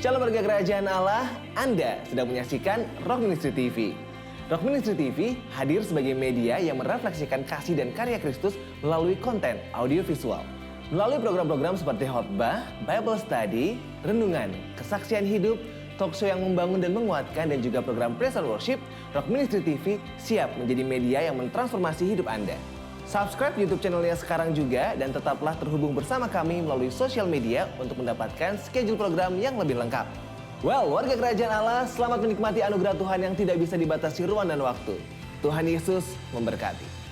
Shalom warga kerajaan Allah, Anda sedang menyaksikan Rock Ministry TV. Rock Ministry TV hadir sebagai media yang merefleksikan kasih dan karya Kristus melalui konten audio visual. Melalui program-program seperti khotbah, Bible study, renungan, kesaksian hidup, talk show yang membangun dan menguatkan, dan juga program praise and worship, Rock Ministry TV siap menjadi media yang mentransformasi hidup Anda. Subscribe YouTube channelnya sekarang juga dan tetaplah terhubung bersama kami melalui sosial media untuk mendapatkan schedule program yang lebih lengkap. Well, warga kerajaan Allah, selamat menikmati anugerah Tuhan yang tidak bisa dibatasi ruang dan waktu. Tuhan Yesus memberkati.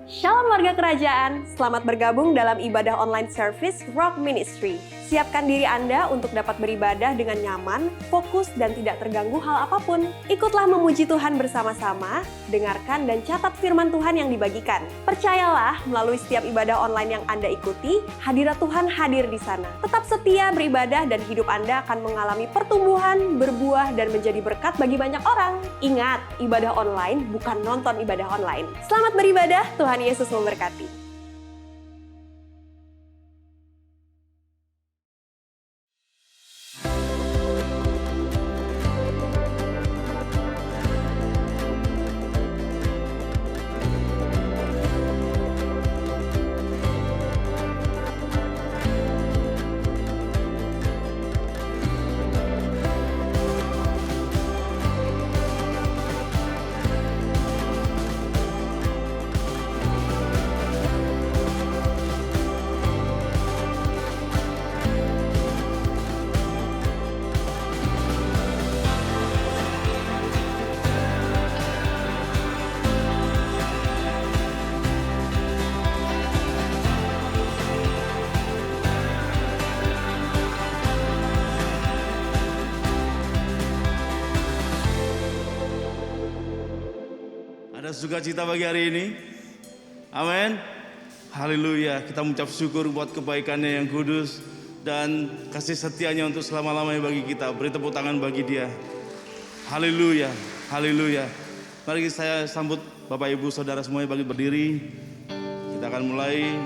Shalom warga kerajaan, selamat bergabung dalam ibadah online service Rock Ministry. Siapkan diri Anda untuk dapat beribadah dengan nyaman, fokus, dan tidak terganggu hal apapun. Ikutlah memuji Tuhan bersama-sama, dengarkan dan catat firman Tuhan yang dibagikan. Percayalah, melalui setiap ibadah online yang Anda ikuti, hadirat Tuhan hadir di sana. Tetap setia beribadah dan hidup Anda akan mengalami pertumbuhan, berbuah, dan menjadi berkat bagi banyak orang. Ingat, ibadah online bukan nonton ibadah online. Selamat beribadah, Tuhan Yesus memberkati. Ada sukacita bagi hari ini. Amin. Haleluya. Kita mengucap syukur buat kebaikannya yang kudus dan kasih setianya untuk selama-lamanya bagi kita. Beri tepuk tangan bagi dia. Haleluya. Haleluya. Mari saya sambut Bapak Ibu Saudara semuanya bagi berdiri. Kita akan mulai.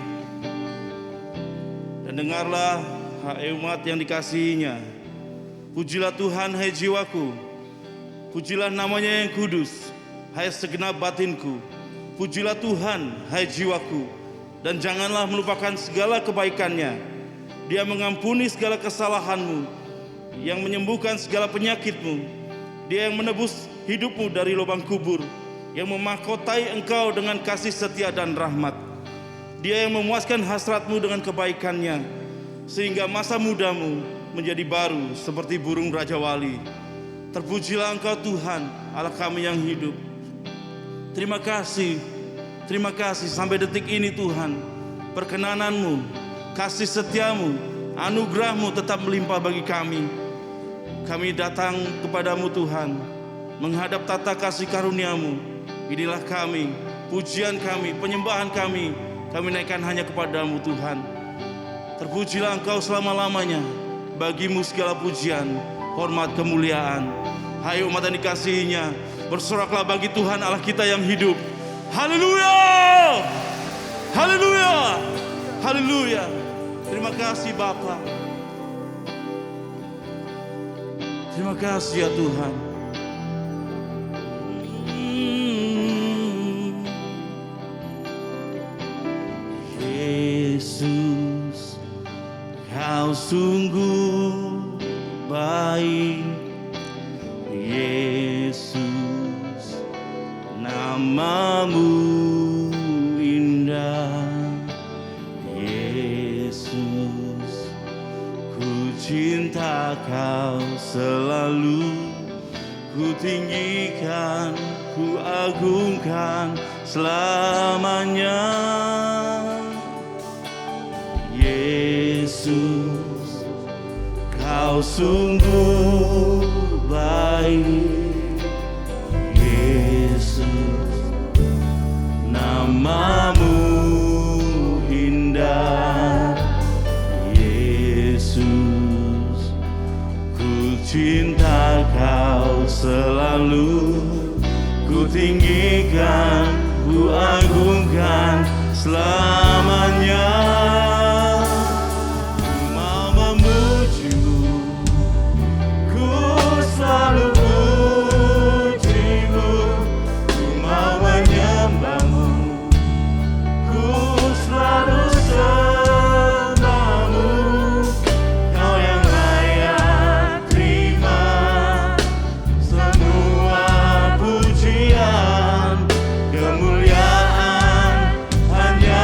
Dan dengarlah hai umat yang dikasihinya. Pujilah Tuhan hai jiwaku. Pujilah namanya yang kudus. Hai segenap batinku, pujilah Tuhan, hai jiwaku, dan janganlah melupakan segala kebaikannya. Dia mengampuni segala kesalahanmu, yang menyembuhkan segala penyakitmu. Dia yang menebus hidupmu dari lubang kubur, yang memahkotai engkau dengan kasih setia dan rahmat. Dia yang memuaskan hasratmu dengan kebaikannya, sehingga masa mudamu menjadi baru seperti burung Raja Wali. Terpujilah engkau Tuhan, Allah kami yang hidup. Terima kasih sampai detik ini Tuhan. Perkenananmu, kasih setiamu, anugerahmu tetap melimpah bagi kami. Kami datang kepadamu Tuhan, menghadap tata kasih karuniamu. Inilah kami, pujian kami, penyembahan kami naikkan hanya kepadamu Tuhan. Terpujilah engkau selama-lamanya. Bagimu segala pujian, hormat, kemuliaan. Hai umat yang dikasihinya, bersoraklah bagi Tuhan Allah kita yang hidup. Haleluya! Haleluya! Haleluya! Terima kasih Bapa. Terima kasih ya Tuhan. Yesus, Kau sungguh baik. Yesus, namamu indah. Yesus, ku cinta Kau selalu. Ku tinggikan, ku agungkan selamanya. Yesus, Kau sungguh baik. Yesus, namamu indah. Yesus, ku cinta Kau selalu. Ku tinggikan, ku agungkan selamanya. Selalu pujimu, ku mau menyembahmu, ku selalu sembahmu. Kau yang layak terima semua pujian, kemuliaan hanya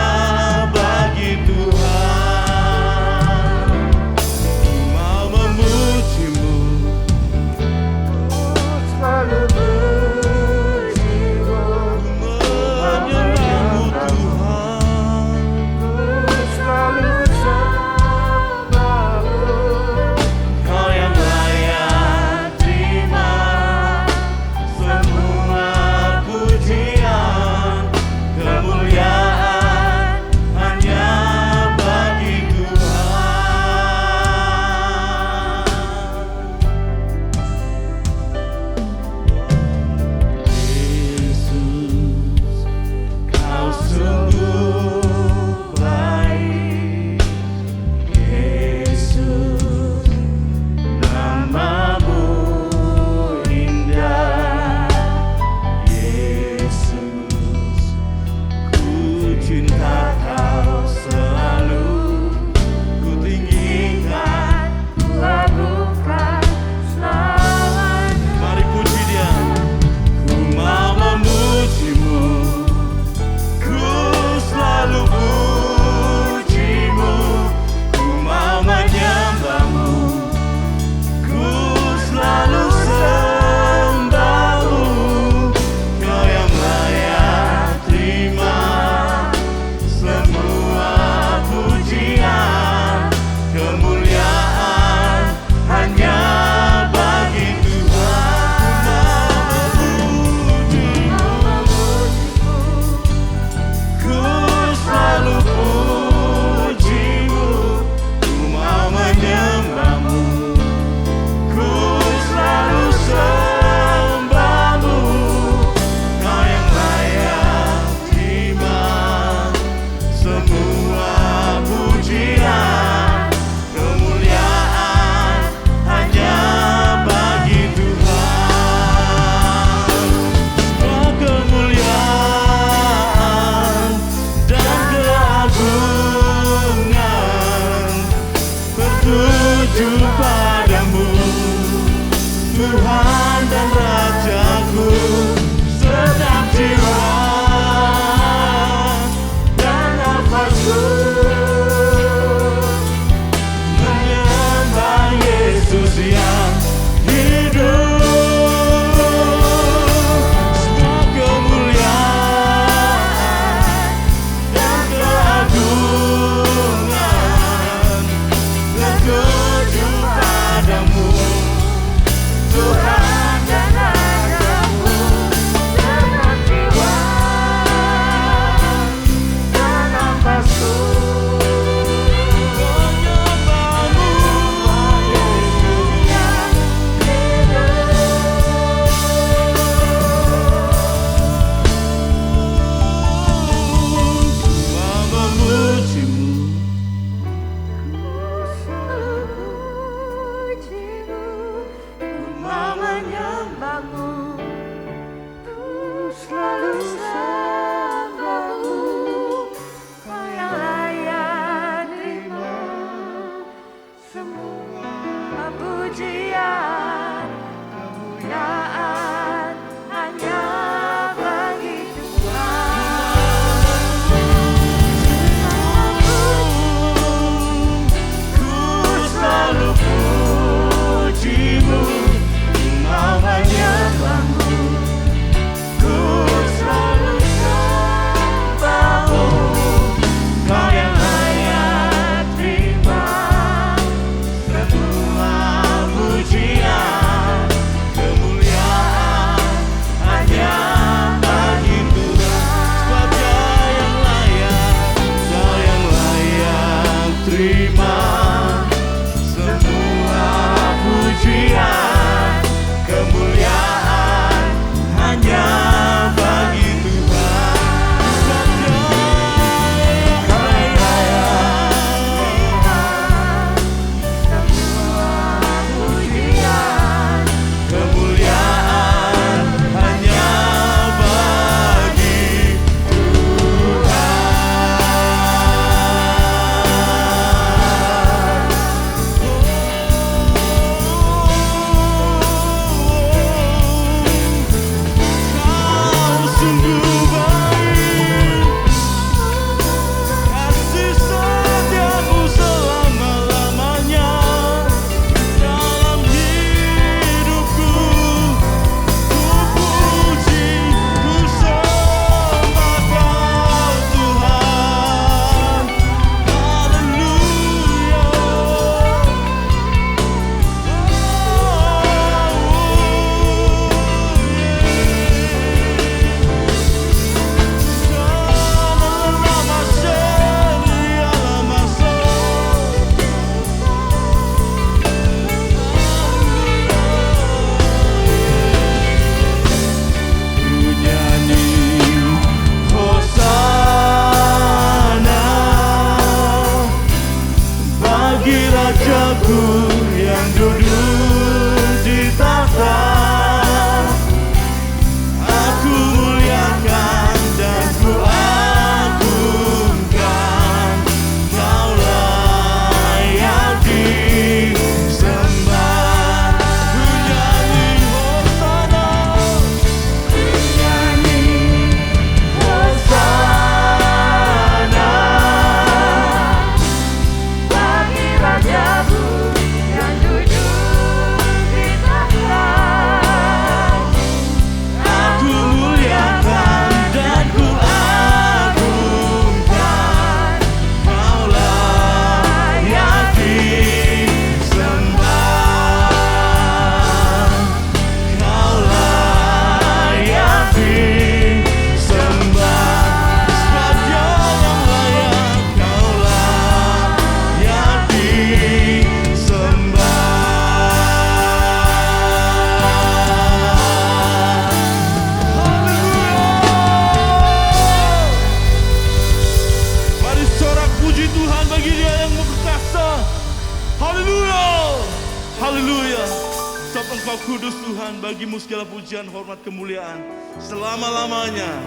Kudus Tuhan, bagimu segala pujian, hormat, kemuliaan selama-lamanya.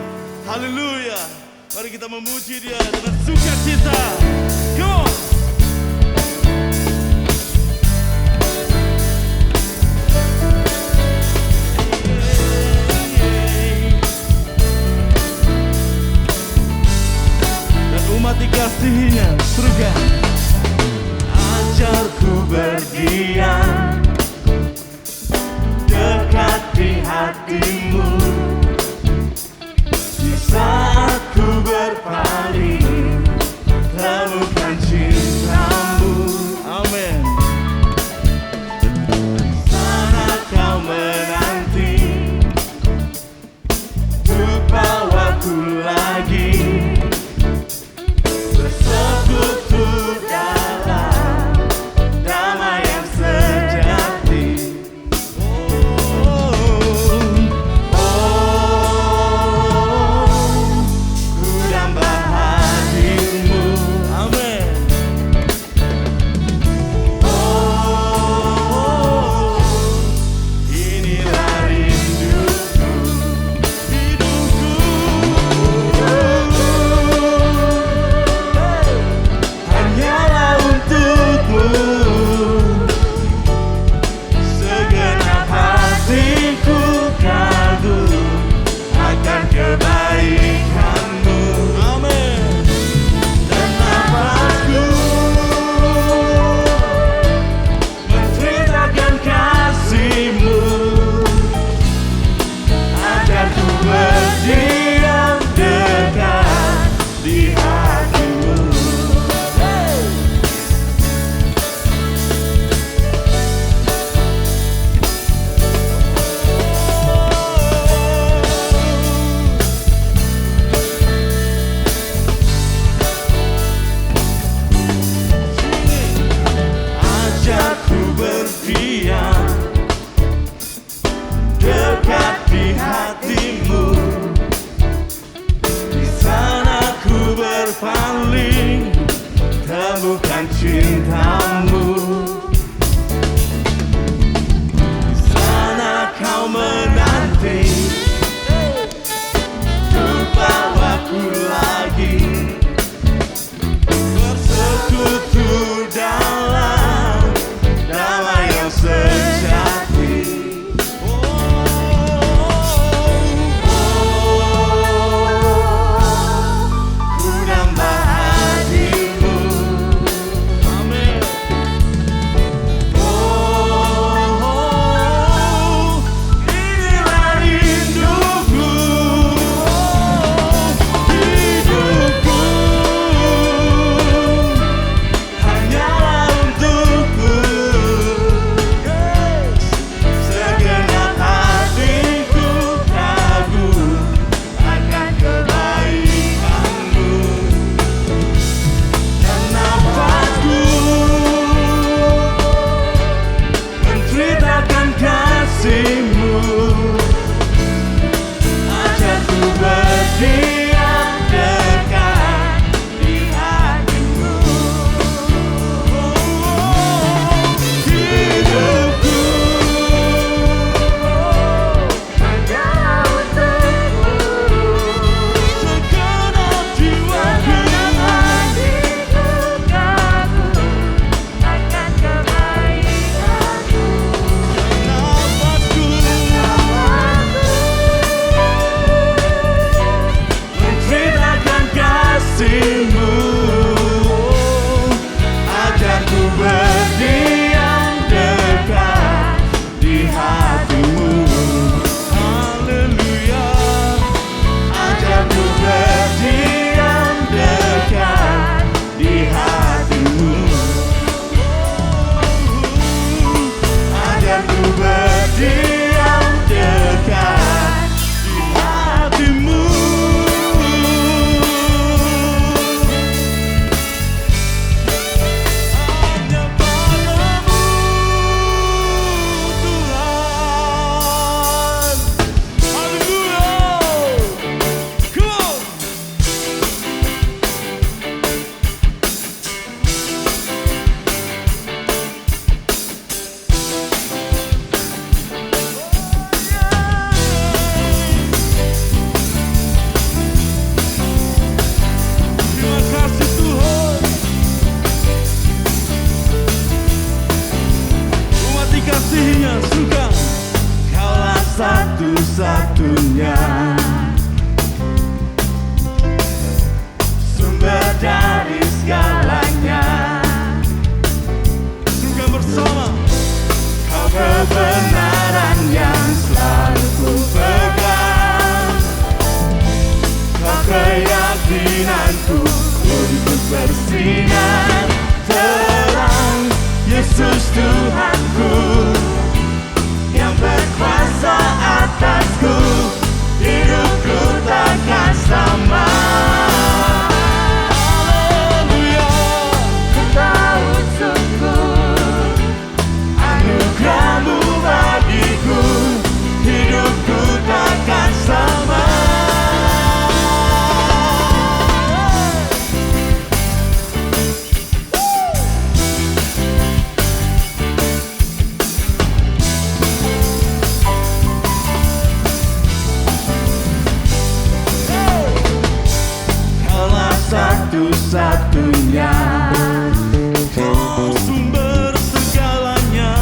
Haleluya. Mari kita memuji Dia dengan sukacita. Come on. Dan umat dikasihinya, serukan. Ajarku berdiam dekat di hatimu, di saat ku berpaling, temukan cintamu. Amin. Di sana kau menanti, untuk bawaku lagi, bersekutu dalam damai yang sejati. Ku dambah hadirmu. Amin. Inilah rinduku, hidupku. Hanyalah untukmu, segenap hatiku kagum akan kebaikanmu. Amin. Dan nafasku menceritakan kasihmu, agar ku berdiam dekat di hatimu. Ajarku berdiam dekat di hatimu, di sana ku berpaling, temukan cintamu. Di sana kau menanti, untuk bawaku lagi, bersekutu dalam damai yang sejati. Ku nambah hadirmu. Amin. Inilah rinduku, hidupku. Hanyalah untukmu, segenap hatiku kagum akan kebaikanmu. Dan nafasku menceritakan kasihmu, ajarku berdiam dekat di hatimu. Hidupku hanyalah untukmu, segenap jiwaku kagum akan kebaikanmu. Nafasku menceritakan kasihmu, ajarku berdiam dekat di hatimu. Haleluya. Ajarku berdiam dekat di hatimu, ajarku berdiam dekat di hatimu. keyakinanku untuk bersinar terang. Yesus Tuhanku yang berkuasa atasku, hidupku takkan sama. Haleluya, ku tahu sungguh anugerah-Mu bagiku, hidupku takkan sama. Satu-satunya, Kau sumber segalanya,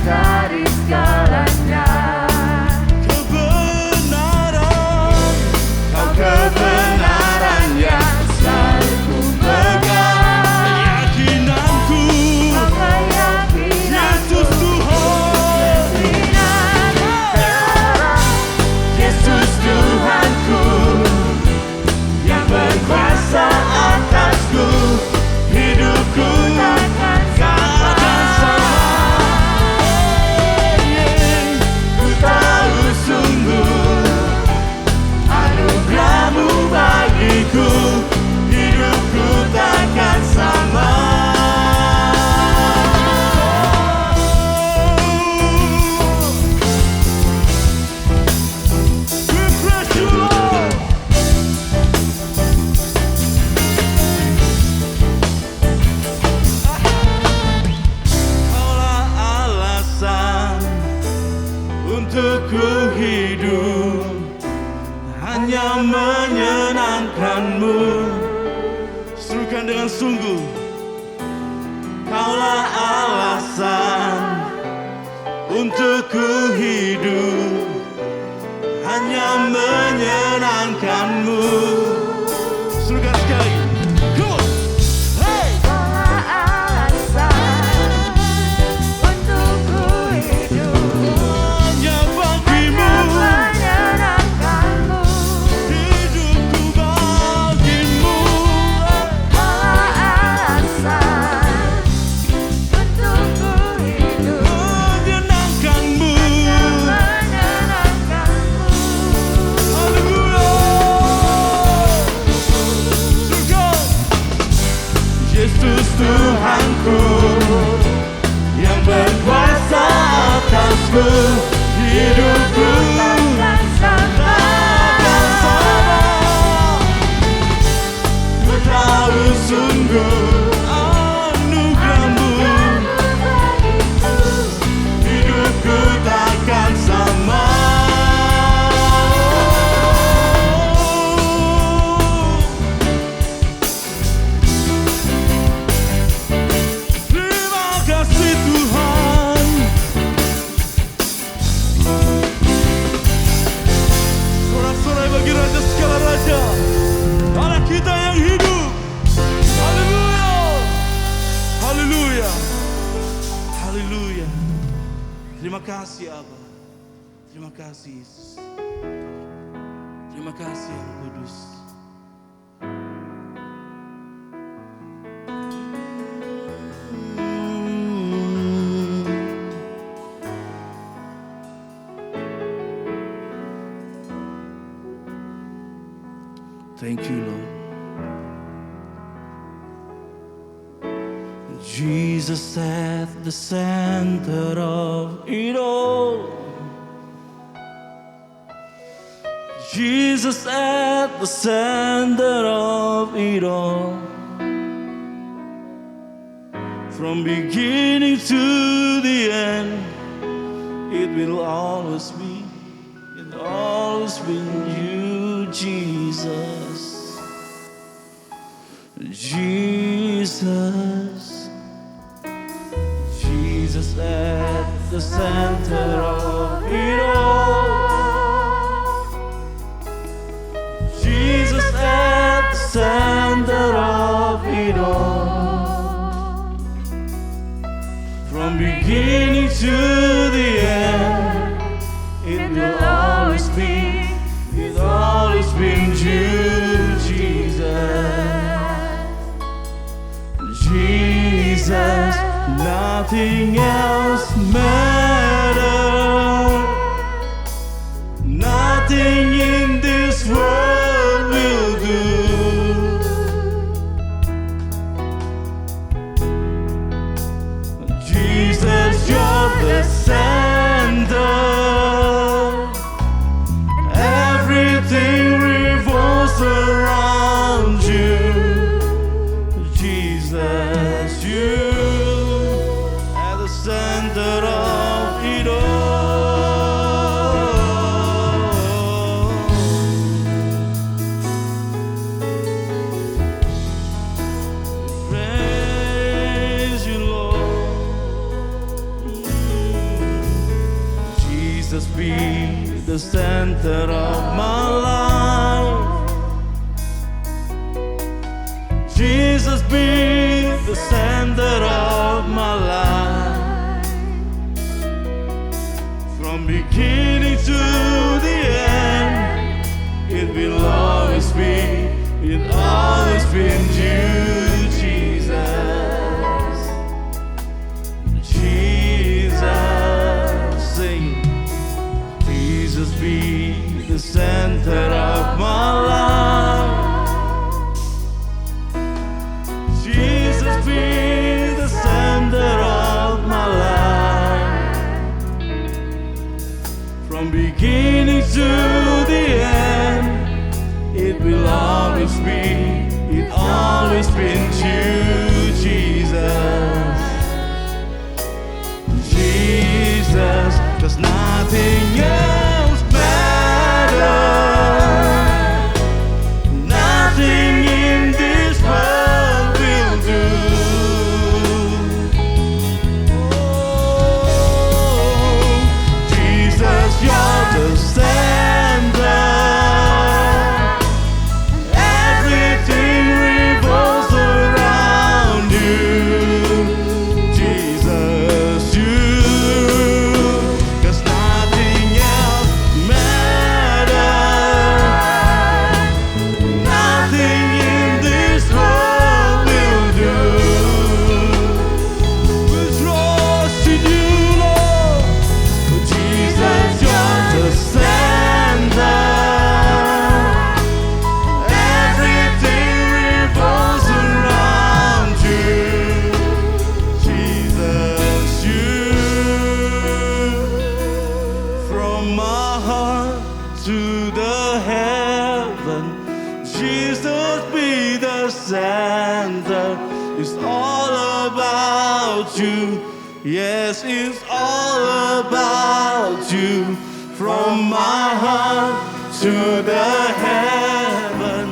dari segalanya. Kebenaran, Kau kebenaran yang selalu ku pegang. Keyakinanku, Yesus Tuhan, Yesus Tuhanku yang berkuasa atasku, hidupku takkan sama. Ku tahu sungguh anugerah-Mu bagiku, hidupku takkan sama. We praise you, Lord. Kaulah alasan untuk ku hidup, hanya menyenangkan-Mu. Serukan dengan sungguh. Kaulah alasan untuk ku hidup, hanya menyenangkan-Mu. Serukan sekali. Come on. Hey! Hanya bagimu, hidupku bagimu. Menyenangkan-Mu. Haleluya. Serukan. Yesus Tuhanku yang berkuasa atasku, hidupku takkan sama. Ku tahu sungguh anugerah-Mu, hidupku takkan sama. Terima kasih Tuhan. Sorak-sorai bagi Raja segala raja, Allah kita yang hidup. Haleluya, haleluya, haleluya. Terima kasih Abba, terima kasih Yesus, terima kasih Yang Kudus. Thank you, Lord. Jesus at the center of it all. Jesus at the center of it all. From beginning to the end, it will always be you, Jesus. Jesus, Jesus at the center of it all. Jesus at the center of it all. From beginning to the end, it will always be, it's always been you. nothing else matters. Nothing in this world will do. Jesus, you're the center. Everything revolves around you. Jesus, you at the center of it all. Praise you, Lord. Jesus, be the center of my life. Jesus, be the center of my life. From beginning to the end, it will always be, it always been you, Jesus. Jesus, sing. Jesus, be the center of my life. Jesus, be the center of my life. From beginning to the end, it will always be, it always been you, Jesus. Jesus, 'cause nothing else matters. Nothing in this world will do. Oh, Jesus, you're the center. Everything revolves around you. Jesus, you, 'cause nothing else matters. Nothing in this world will do. We trust in you, Lord. Jesus, you're the center. Everything revolves around you. Jesus, you. From my heart to the heaven, Jesus, be the center. It's all about you. Yes, it's all about you. From my heart to the heaven,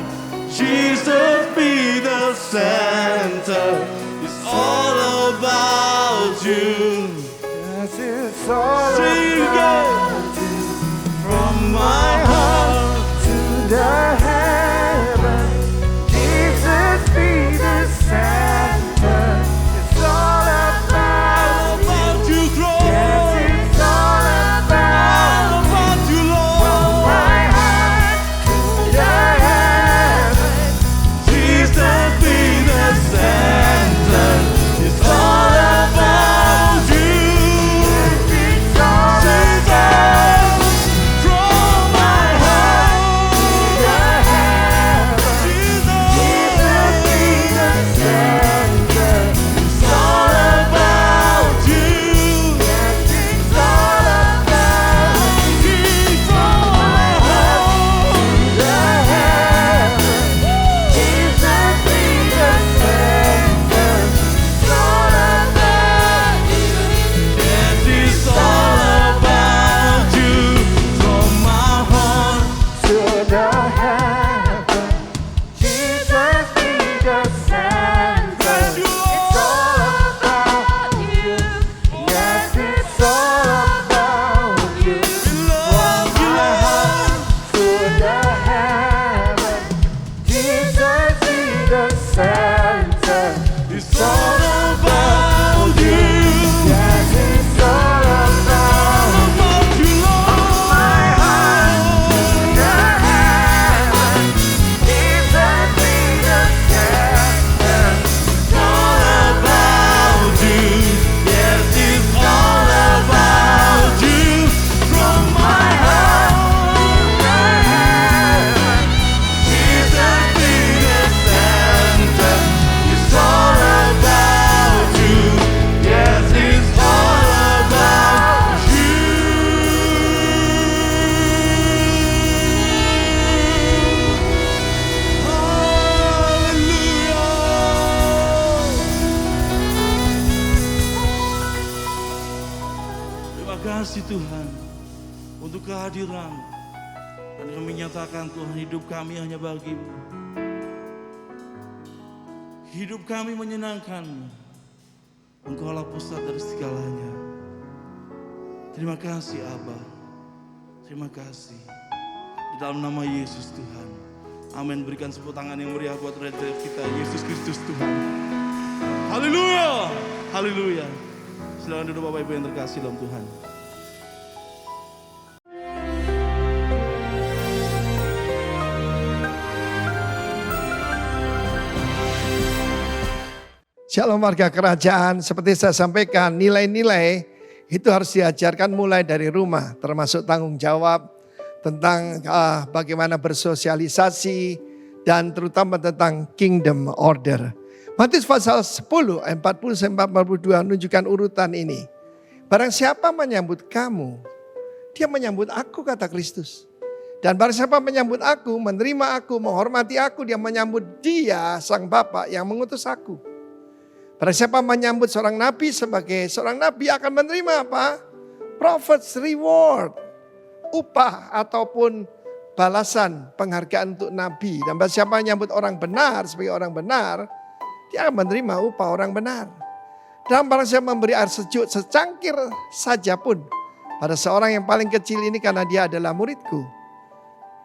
Jesus, be the center. It's all about you. Yes, it's all Sing about it. From my heart to the heaven. Jesus, be the center. It's all about you, Yes, throne. it's all about All about you, Lord. my heart to the heaven. Jesus, be the center. It's all about you. It's kehadiran. Dan kami nyatakan Tuhan, hidup kami hanya bagi-Mu. Hidup kami menyenangkan-Mu. Engkaulah pusat dari segalanya. Terima kasih Abba. Terima kasih. Di dalam nama Yesus Tuhan. Amin. Berikan tepuk tangan yang meriah buat Raja kita, Yesus Kristus Tuhan. Haleluya. Haleluya. Silakan duduk Bapak Ibu yang terkasih dalam Tuhan. Shalom warga kerajaan, seperti saya sampaikan, nilai-nilai itu harus diajarkan mulai dari rumah, termasuk tanggung jawab tentang bagaimana bersosialisasi dan terutama tentang kingdom order. Matius pasal 10 ayat 40-42 menunjukkan urutan ini. Barang siapa menyambut kamu, dia menyambut aku, kata Kristus. Dan barang siapa menyambut aku, menerima aku, menghormati aku, dia menyambut dia, sang Bapa yang mengutus aku. Barang siapa menyambut seorang nabi sebagai seorang nabi akan menerima apa? Prophet's reward. Upah ataupun balasan penghargaan untuk nabi. Dan barang siapa menyambut orang benar sebagai orang benar, dia akan menerima upah orang benar. Dan barang siapa memberi air sejuk secangkir saja pun pada seorang yang paling kecil ini karena dia adalah muridku.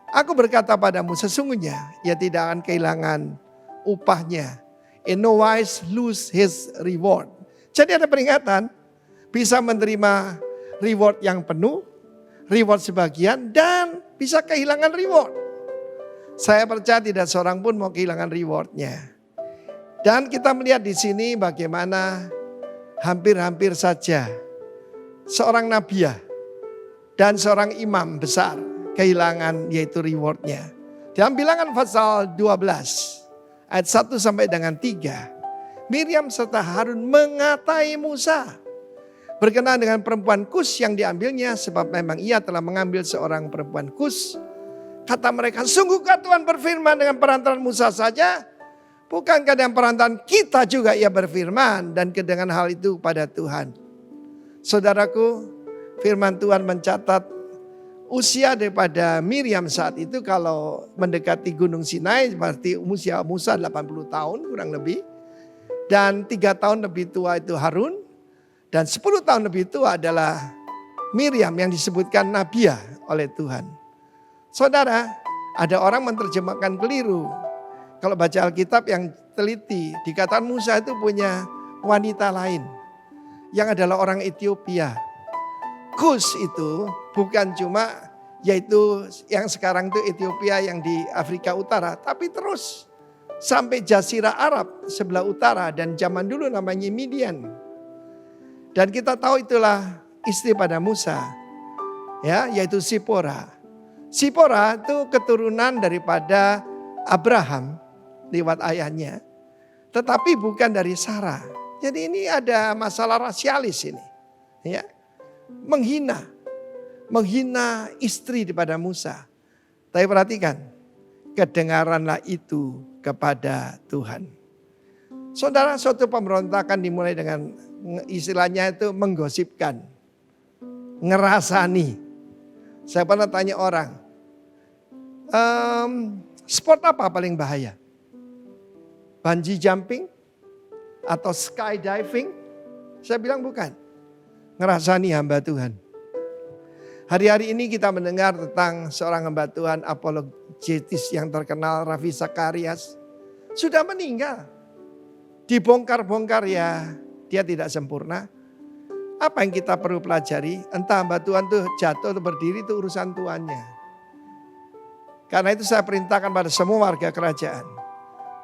Aku berkata padamu, sesungguhnya ia tidak akan kehilangan upahnya. In no wise lose his reward. Jadi ada peringatan, bisa menerima reward yang penuh, reward sebagian, dan bisa kehilangan reward. Saya percaya tidak seorang pun mau kehilangan rewardnya. Dan kita melihat di sini bagaimana hampir-hampir saja seorang nabiah dan seorang imam besar kehilangan yaitu rewardnya. Dalam Bilangan pasal 12. Ayat 1 sampai dengan 3. Miriam serta Harun mengatai Musa berkenaan dengan perempuan Kus yang diambilnya, sebab memang ia telah mengambil seorang perempuan Kus. Kata mereka, sungguhkah Tuhan berfirman dengan perantaran Musa saja? Bukankah dengan perantaran kita juga ia berfirman, dan kedengaran hal itu pada Tuhan. Saudaraku, firman Tuhan mencatat usia daripada Miriam saat itu kalau mendekati Gunung Sinai berarti usia Musa 80 tahun kurang lebih. Dan 3 tahun lebih tua itu Harun. Dan 10 tahun lebih tua adalah Miriam yang disebutkan nabiah oleh Tuhan. Saudara, ada orang menerjemahkan keliru. Kalau baca Alkitab yang teliti, dikatakan Musa itu punya wanita lain. Yang adalah orang Ethiopia. Kus itu bukan cuma yaitu yang sekarang itu Ethiopia yang di Afrika Utara. Tapi terus sampai Jazirah Arab sebelah utara dan zaman dulu namanya Midian. Dan kita tahu itulah istri pada Musa. Ya, yaitu Sipora. Sipora itu keturunan daripada Abraham lewat ayahnya. Tetapi bukan dari Sarah. Jadi ini ada masalah rasialis ini. Ya. Menghina istri daripada Musa. Tapi perhatikan, kedengaranlah itu kepada Tuhan. Saudara, suatu pemberontakan dimulai dengan istilahnya itu menggosipkan, ngerasani. Saya pernah tanya orang, sport apa paling bahaya? Bungee jumping atau skydiving? Saya bilang bukan. Ngerasani hamba Tuhan. Hari-hari ini kita mendengar tentang seorang hamba Tuhan apologetis yang terkenal, Ravi Zacharias. Sudah meninggal. Dibongkar-bongkar ya, dia tidak sempurna. Apa yang kita perlu pelajari? Entah hamba Tuhan itu jatuh atau berdiri itu urusan tuannya. Karena itu saya perintahkan pada semua warga kerajaan.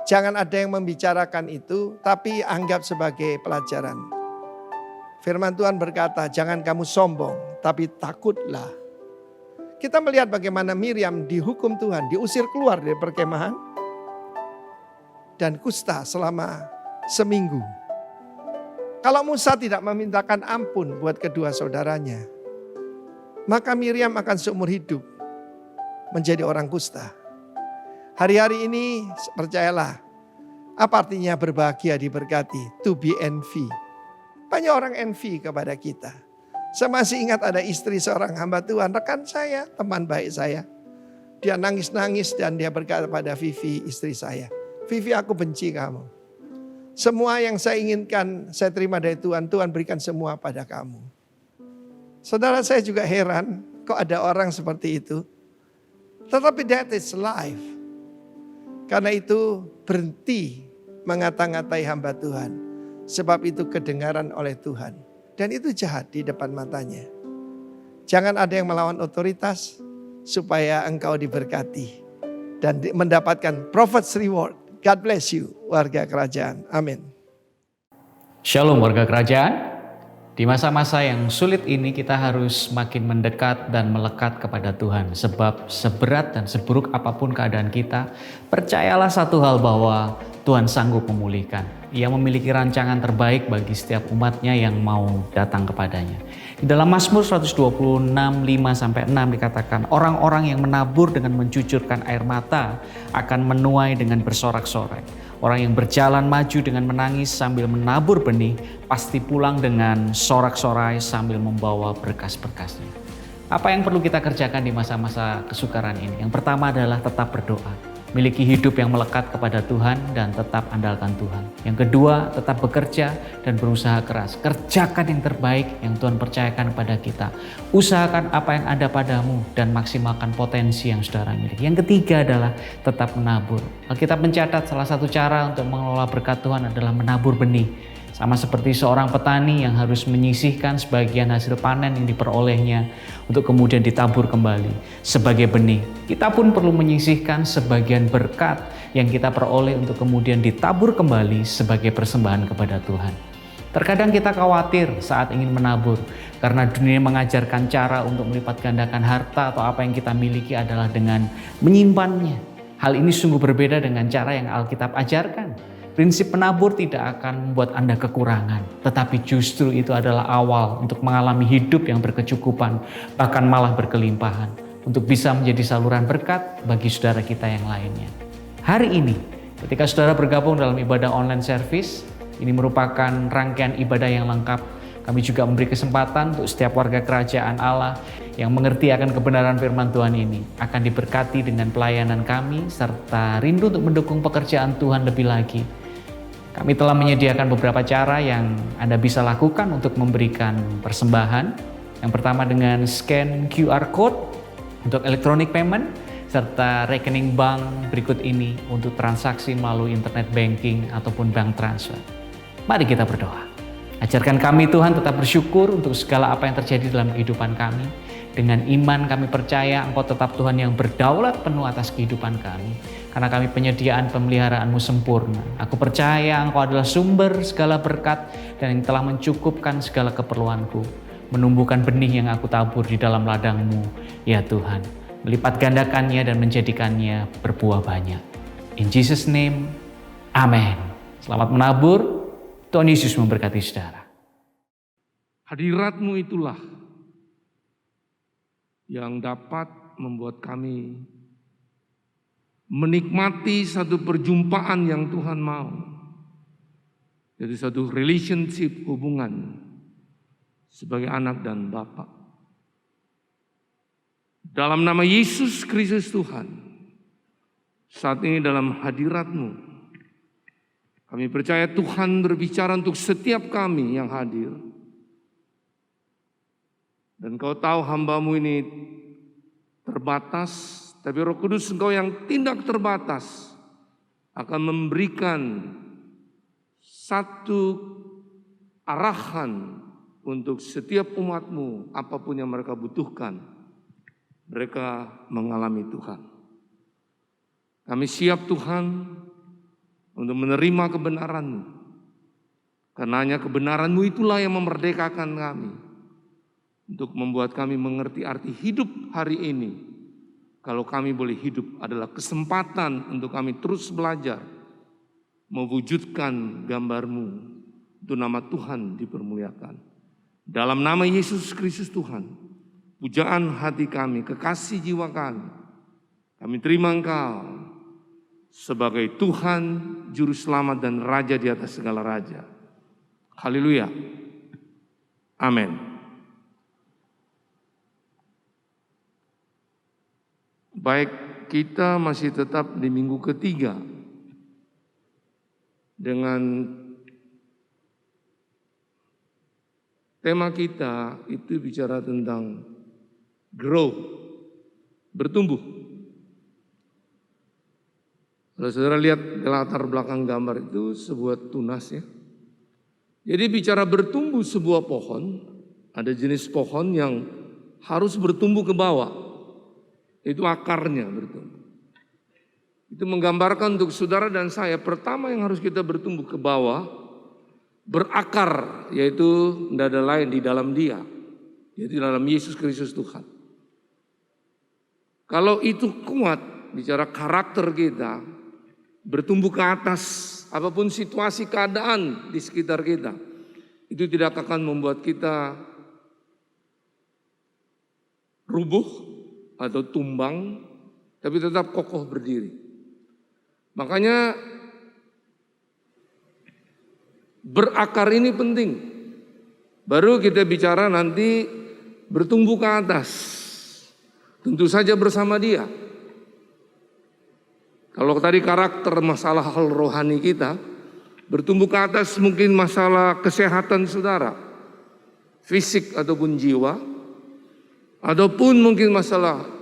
Jangan ada yang membicarakan itu, tapi anggap sebagai pelajaran. Firman Tuhan berkata, jangan kamu sombong, tapi takutlah. Kita melihat bagaimana Miriam dihukum Tuhan, diusir keluar dari perkemahan. Dan kusta selama seminggu. Kalau Musa tidak memintakan ampun buat kedua saudaranya, maka Miriam akan seumur hidup menjadi orang kusta. Hari-hari ini percayalah, apa artinya berbahagia diberkati, to be envy. Banyak orang envy kepada kita. Saya masih ingat ada istri seorang hamba Tuhan, rekan saya, teman baik saya. Dia nangis-nangis dan dia berkata pada Vivi, istri saya, Vivi, aku benci kamu. Semua yang saya inginkan saya terima dari Tuhan, Tuhan berikan semua pada kamu. Saudara, saya juga heran kok ada orang seperti itu. Tetapi that is life. Karena itu berhenti mengata-ngatai hamba Tuhan. Sebab itu kedengaran oleh Tuhan. Dan itu jahat di depan matanya. Jangan ada yang melawan otoritas supaya engkau diberkati dan mendapatkan prophet's reward. God bless you, warga kerajaan. Amin. Shalom warga kerajaan. Di masa-masa yang sulit ini kita harus makin mendekat dan melekat kepada Tuhan. Sebab seberat dan seburuk apapun keadaan kita, percayalah satu hal bahwa Tuhan sanggup memulihkan. Ia memiliki rancangan terbaik bagi setiap umatnya yang mau datang kepadanya. Di dalam Mazmur 126, 5-6 dikatakan, orang-orang yang menabur dengan mencucurkan air mata akan menuai dengan bersorak-sorai. Orang yang berjalan maju dengan menangis sambil menabur benih, pasti pulang dengan sorak-sorai sambil membawa berkas-berkasnya. Apa yang perlu kita kerjakan di masa-masa kesukaran ini? Yang pertama adalah tetap berdoa. Miliki hidup yang melekat kepada Tuhan dan tetap andalkan Tuhan. Yang kedua, tetap bekerja dan berusaha keras. Kerjakan yang terbaik yang Tuhan percayakan kepada kita. Usahakan apa yang ada padamu dan maksimalkan potensi yang saudara miliki. Yang ketiga adalah tetap menabur. Alkitab mencatat salah satu cara untuk mengelola berkat Tuhan adalah menabur benih. Sama seperti seorang petani yang harus menyisihkan sebagian hasil panen yang diperolehnya untuk kemudian ditabur kembali sebagai benih. Kita pun perlu menyisihkan sebagian berkat yang kita peroleh untuk kemudian ditabur kembali sebagai persembahan kepada Tuhan. Terkadang kita khawatir saat ingin menabur karena dunia mengajarkan cara untuk melipat gandakan harta atau apa yang kita miliki adalah dengan menyimpannya. Hal ini sungguh berbeda dengan cara yang Alkitab ajarkan. Prinsip menabur tidak akan membuat Anda kekurangan, tetapi justru itu adalah awal untuk mengalami hidup yang berkecukupan, bahkan malah berkelimpahan, untuk bisa menjadi saluran berkat bagi saudara kita yang lainnya. Hari ini, ketika saudara bergabung dalam ibadah online service, ini merupakan rangkaian ibadah yang lengkap. Kami juga memberi kesempatan untuk setiap warga kerajaan Allah yang mengerti akan kebenaran firman Tuhan ini akan diberkati dengan pelayanan kami serta rindu untuk mendukung pekerjaan Tuhan lebih lagi. Kami telah menyediakan beberapa cara yang Anda bisa lakukan untuk memberikan persembahan. Yang pertama dengan scan QR Code untuk electronic payment, serta rekening bank berikut ini untuk transaksi melalui internet banking ataupun bank transfer. Mari kita berdoa. Ajarkan kami Tuhan tetap bersyukur untuk segala apa yang terjadi dalam kehidupan kami. Dengan iman kami percaya Engkau tetap Tuhan yang berdaulat penuh atas kehidupan kami. Karena kami penyediaan pemeliharaan-Mu sempurna. Aku percaya Engkau adalah sumber segala berkat dan yang telah mencukupkan segala keperluanku. Menumbuhkan benih yang aku tabur di dalam ladang-Mu, ya Tuhan. Melipat gandakannya dan menjadikannya berbuah banyak. In Jesus' name, amen. Selamat menabur, Tuhan Yesus memberkati saudara. Hadirat-Mu itulah yang dapat membuat kami menikmati satu perjumpaan yang Tuhan mau. Jadi satu relationship, hubungan sebagai anak dan bapa. Dalam nama Yesus Kristus Tuhan, saat ini dalam hadirat-Mu, kami percaya Tuhan berbicara untuk setiap kami yang hadir. Dan Kau tahu hamba-Mu ini terbatas, tapi Roh Kudus Engkau yang tindak terbatas akan memberikan satu arahan untuk setiap umat-Mu, apapun yang mereka butuhkan, mereka mengalami Tuhan. Kami siap Tuhan untuk menerima kebenaran-Mu, karena hanya kebenaran-Mu itulah yang memerdekakan kami, untuk membuat kami mengerti arti hidup hari ini. Kalau kami boleh hidup adalah kesempatan untuk kami terus belajar, mewujudkan gambar-Mu, untuk nama Tuhan dipermuliakan. Dalam nama Yesus Kristus Tuhan, pujaan hati kami, kekasih jiwa kami terima Engkau sebagai Tuhan, Juru Selamat dan Raja di atas segala raja. Haleluya. Amin. Baik, kita masih tetap di minggu ketiga dengan tema kita itu bicara tentang grow, bertumbuh. Kalau saudara lihat latar belakang gambar itu sebuah tunas ya. Jadi bicara bertumbuh sebuah pohon, ada jenis pohon yang harus bertumbuh ke bawah. Itu akarnya bertumbuh. Itu menggambarkan untuk saudara dan saya, pertama yang harus kita bertumbuh ke bawah, berakar, yaitu tidak ada lain di dalam Dia, yaitu dalam Yesus Kristus Tuhan. Kalau itu kuat, bicara karakter kita, bertumbuh ke atas, apapun situasi keadaan di sekitar kita, itu tidak akan membuat kita rubuh atau tumbang, tapi tetap kokoh berdiri. Makanya berakar ini penting. Baru kita bicara nanti bertumbuh ke atas. Tentu saja bersama Dia. Kalau tadi karakter masalah hal rohani kita, bertumbuh ke atas mungkin masalah kesehatan saudara, fisik ataupun jiwa, ataupun mungkin masalah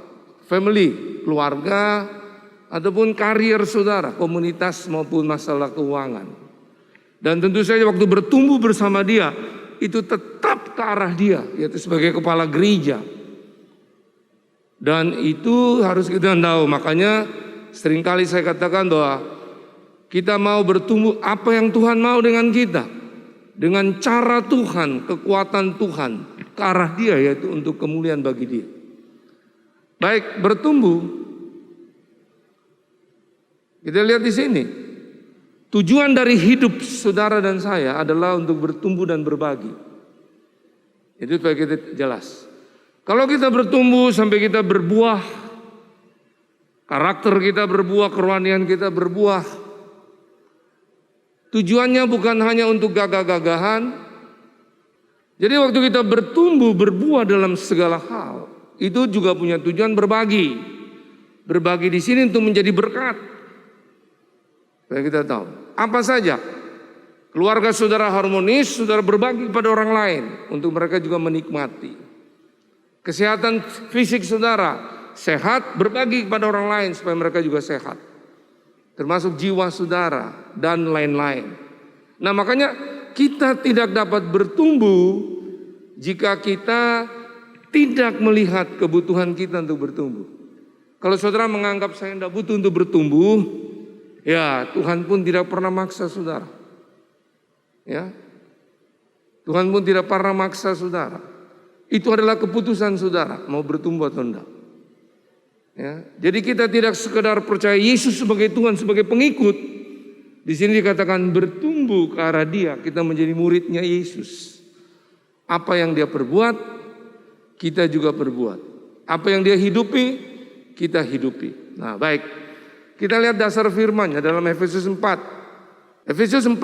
family, keluarga, ataupun karier saudara, komunitas maupun masalah keuangan. Dan tentu saja waktu bertumbuh bersama Dia, itu tetap ke arah Dia, yaitu sebagai kepala gereja. Dan itu harus kita tahu, makanya seringkali saya katakan bahwa kita mau bertumbuh apa yang Tuhan mau dengan kita. Dengan cara Tuhan, kekuatan Tuhan, ke arah Dia, yaitu untuk kemuliaan bagi Dia. Baik, bertumbuh. Kita lihat di sini. Tujuan dari hidup saudara dan saya adalah untuk bertumbuh dan berbagi. Itu supaya kita jelas. Kalau kita bertumbuh sampai kita berbuah, karakter kita berbuah, kerohanian kita berbuah, tujuannya bukan hanya untuk gagah-gagahan. Jadi waktu kita bertumbuh, berbuah dalam segala hal, itu juga punya tujuan berbagi. Berbagi di sini untuk menjadi berkat. Supaya kita tahu. Apa saja. Keluarga saudara harmonis, saudara berbagi kepada orang lain. Untuk mereka juga menikmati. Kesehatan fisik saudara sehat, berbagi kepada orang lain supaya mereka juga sehat. Termasuk jiwa saudara dan lain-lain. Nah makanya kita tidak dapat bertumbuh jika kita tidak melihat kebutuhan kita untuk bertumbuh. Kalau saudara menganggap saya tidak butuh untuk bertumbuh, ya Tuhan pun tidak pernah maksa saudara. Ya, Tuhan pun tidak pernah maksa saudara. Itu adalah keputusan saudara mau bertumbuh atau tidak. Ya, jadi kita tidak sekedar percaya Yesus sebagai Tuhan, sebagai pengikut. Di sini dikatakan bertumbuh ke arah Dia, kita menjadi muridnya Yesus. Apa yang Dia perbuat, kita juga perbuat. Apa yang Dia hidupi, kita hidupi. Nah, baik. Kita lihat dasar firman-Nya dalam Efesus 4. Efesus 4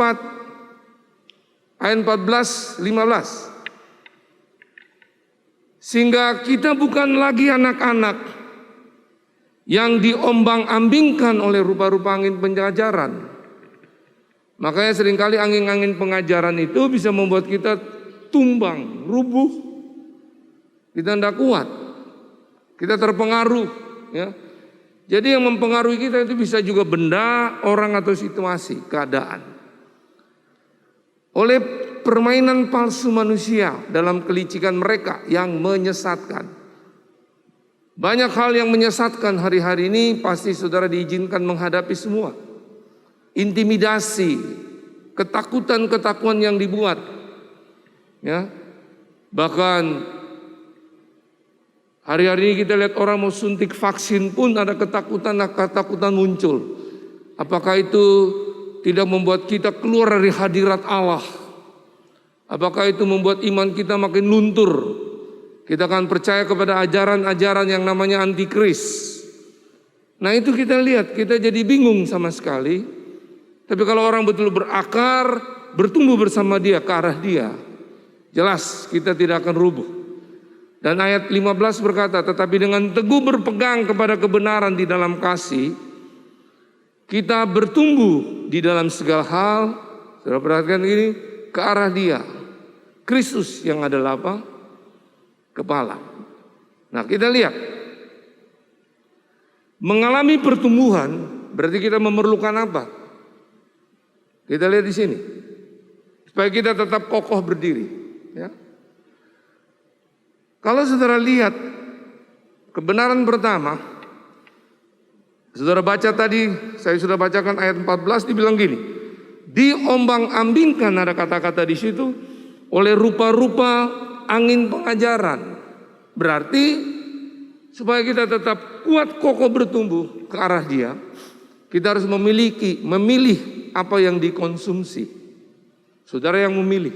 ayat 14-15. Sehingga kita bukan lagi anak-anak yang diombang-ambingkan oleh rupa-rupa angin pengajaran. Makanya seringkali angin-angin pengajaran itu bisa membuat kita tumbang, rubuh. Kita tidak kuat. Kita terpengaruh. Ya. Jadi yang mempengaruhi kita itu bisa juga benda, orang atau situasi, keadaan. Oleh permainan palsu manusia dalam kelicikan mereka yang menyesatkan. Banyak hal yang menyesatkan hari-hari ini pasti saudara diizinkan menghadapi semua. Intimidasi, ketakutan-ketakutan yang dibuat. Ya. Bahkan hari-hari ini kita lihat orang mau suntik vaksin pun ada ketakutan muncul. Apakah itu tidak membuat kita keluar dari hadirat Allah? Apakah itu membuat iman kita makin luntur? Kita akan percaya kepada ajaran-ajaran yang namanya antikris. Nah itu kita lihat, kita jadi bingung sama sekali. Tapi kalau orang betul berakar, bertumbuh bersama Dia, ke arah Dia, jelas kita tidak akan rubuh. Dan ayat 15 berkata, tetapi dengan teguh berpegang kepada kebenaran di dalam kasih, kita bertumbuh di dalam segala hal. Saudara perhatikan ini, ke arah Dia, Kristus yang adalah apa? Kepala. Nah, kita lihat, mengalami pertumbuhan berarti kita memerlukan apa? Kita lihat di sini, supaya kita tetap kokoh berdiri. Ya. Kalau saudara lihat kebenaran pertama, saudara baca tadi, saya sudah bacakan ayat 14, dibilang gini, diombang-ambingkan, ada kata-kata di situ, oleh rupa-rupa angin pengajaran. Berarti supaya kita tetap kuat kokoh bertumbuh ke arah Dia, kita harus memilih apa yang dikonsumsi. Saudara yang memilih.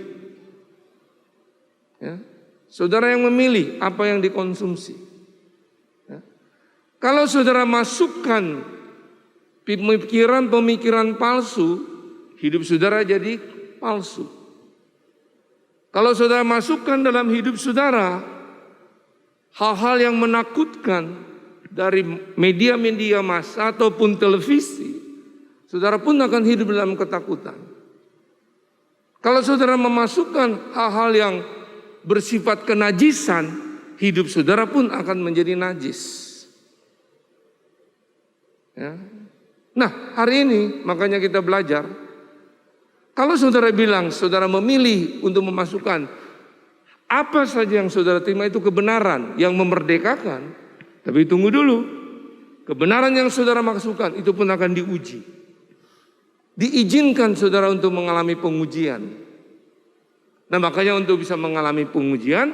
Ya. Saudara yang memilih apa yang dikonsumsi. Ya. Kalau saudara masukkan pemikiran palsu, hidup saudara jadi palsu. Kalau saudara masukkan dalam hidup saudara hal-hal yang menakutkan dari media-media massa ataupun televisi, saudara pun akan hidup dalam ketakutan. Kalau saudara memasukkan hal-hal yang bersifat kenajisan, hidup saudara pun akan menjadi najis. Ya. Nah, hari ini makanya kita belajar. Kalau saudara bilang saudara memilih untuk memasukkan apa saja yang saudara terima itu kebenaran yang memerdekakan, tapi tunggu dulu. Kebenaran yang saudara masukkan itu pun akan diuji. Diizinkan saudara untuk mengalami pengujian. Nah, makanya untuk bisa mengalami pengujian,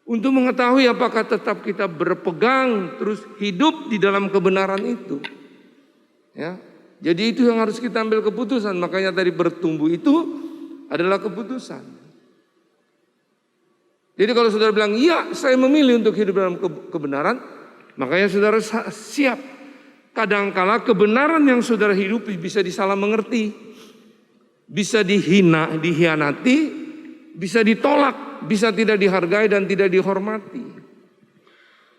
untuk mengetahui apakah tetap kita berpegang terus hidup di dalam kebenaran itu. Ya. Jadi itu yang harus kita ambil keputusan. Makanya tadi bertumbuh itu adalah keputusan. Jadi kalau saudara bilang, iya saya memilih untuk hidup dalam kebenaran, makanya saudara siap. Kadangkala kebenaran yang saudara hidupi bisa disalah mengerti, bisa dihina, dihianati, bisa ditolak, bisa tidak dihargai dan tidak dihormati.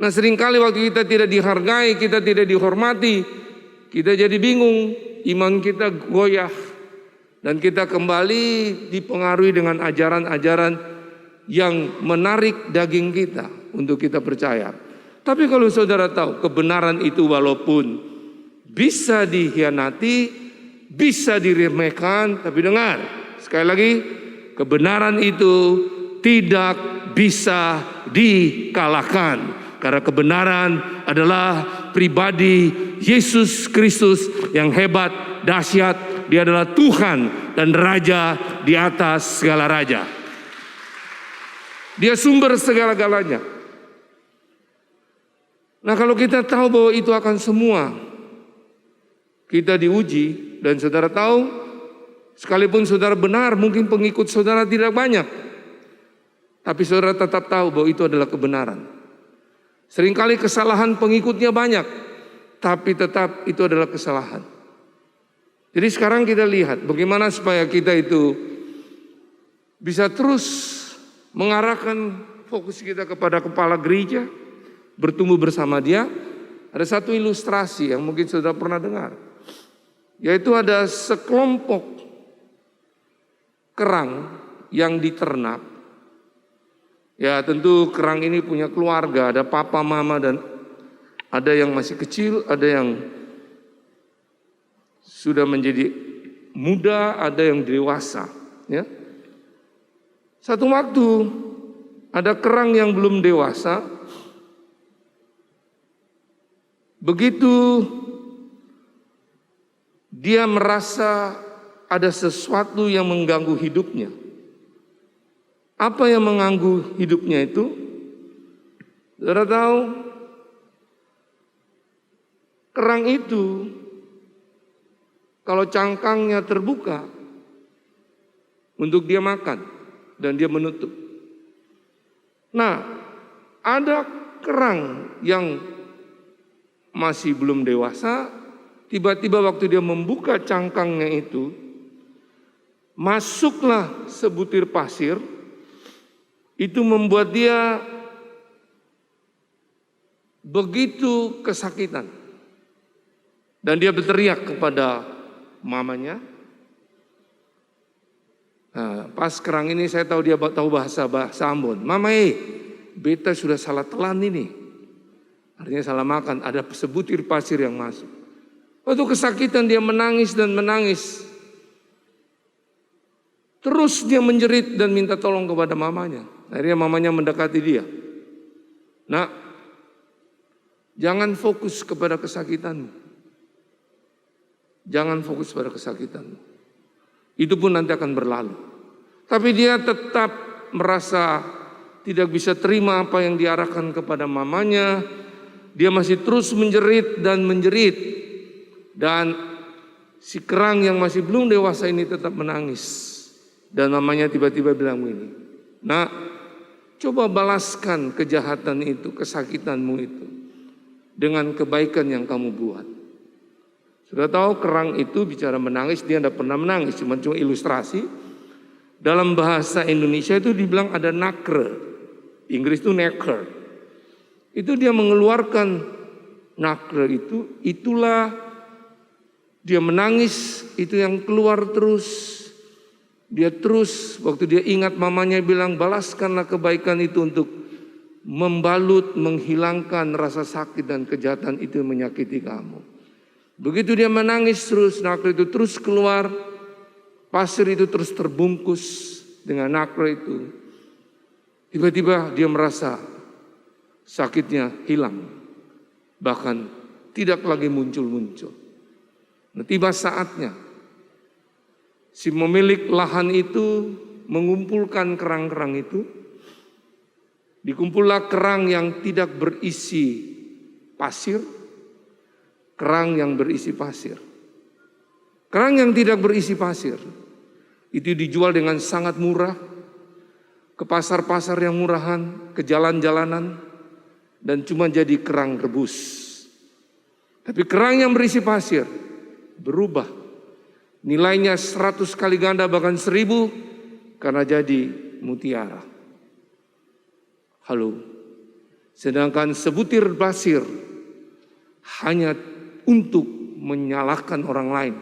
Nah, seringkali waktu kita tidak dihargai, kita tidak dihormati, kita jadi bingung, iman kita goyah, dan kita kembali dipengaruhi dengan ajaran-ajaran yang menarik daging kita untuk kita percaya. Tapi kalau saudara tahu kebenaran itu walaupun bisa dihianati, bisa diremehkan, tapi dengar, sekali lagi, kebenaran itu tidak bisa dikalahkan. Karena kebenaran adalah pribadi Yesus Kristus yang hebat, dahsyat. Dia adalah Tuhan dan Raja di atas segala raja. Dia sumber segala-galanya. Nah, kalau kita tahu bahwa itu akan semua kita diuji, dan saudara tahu, sekalipun saudara benar, mungkin pengikut saudara tidak banyak, tapi saudara tetap tahu bahwa itu adalah kebenaran. Seringkali kesalahan pengikutnya banyak, tapi tetap itu adalah kesalahan. Jadi sekarang kita lihat bagaimana supaya kita itu bisa terus mengarahkan fokus kita kepada kepala gereja, bertumbuh bersama Dia. Ada satu ilustrasi yang mungkin saudara pernah dengar, yaitu ada sekelompok kerang yang diternak. Ya, tentu kerang ini punya keluarga, ada papa, mama, dan ada yang masih kecil, ada yang sudah menjadi muda, ada yang dewasa. Ya. Satu waktu ada kerang yang belum dewasa, begitu dia merasa ada sesuatu yang mengganggu hidupnya. Apa yang mengganggu hidupnya itu? Saudara tahu, kerang itu kalau cangkangnya terbuka untuk dia makan dan dia menutup. Nah, ada kerang yang masih belum dewasa, tiba-tiba waktu dia membuka cangkangnya itu, masuklah sebutir pasir itu membuat dia begitu kesakitan. Dan dia berteriak kepada mamanya. Nah, pas kerang ini saya tahu dia tahu bahasa Ambon. Mama, beta sudah salah telan ini. Artinya salah makan, ada sebutir pasir yang masuk. Waktu kesakitan dia menangis dan menangis. Terus dia menjerit dan minta tolong kepada mamanya. Akhirnya mamanya mendekati dia. Nak, jangan fokus kepada kesakitanmu. Jangan fokus pada kesakitanmu. Itu pun nanti akan berlalu. Tapi dia tetap merasa tidak bisa terima apa yang diarahkan kepada mamanya. Dia masih terus menjerit dan menjerit. Dan si kerang yang masih belum dewasa ini tetap menangis. Dan mamanya tiba-tiba bilang begini, nak, coba balaskan kejahatan itu, kesakitanmu itu, dengan kebaikan yang kamu buat. Sudah tahu kerang itu bicara menangis, dia tidak pernah menangis, cuma ilustrasi. Dalam bahasa Indonesia itu dibilang ada nakre, Inggris itu necker. Itu dia mengeluarkan nakre itu, itulah dia menangis, itu yang keluar terus. Dia terus, waktu dia ingat mamanya bilang, balaskanlah kebaikan itu untuk membalut, menghilangkan rasa sakit dan kejahatan itu yang menyakiti kamu. Begitu dia menangis terus, nakre itu terus keluar, pasir itu terus terbungkus dengan nakre itu. Tiba-tiba dia merasa sakitnya hilang, bahkan tidak lagi muncul-muncul. Nah, tiba saatnya si pemilik lahan itu mengumpulkan kerang-kerang itu. Dikumpullah kerang yang tidak berisi pasir, kerang yang berisi pasir. Kerang yang tidak berisi pasir itu dijual dengan sangat murah ke pasar-pasar yang murahan, ke jalan-jalanan, dan cuma jadi kerang rebus. Tapi kerang yang berisi pasir berubah. Nilainya 100 kali ganda bahkan 1000 karena jadi mutiara. Halo. Sedangkan sebutir pasir hanya untuk menyalahkan orang lain,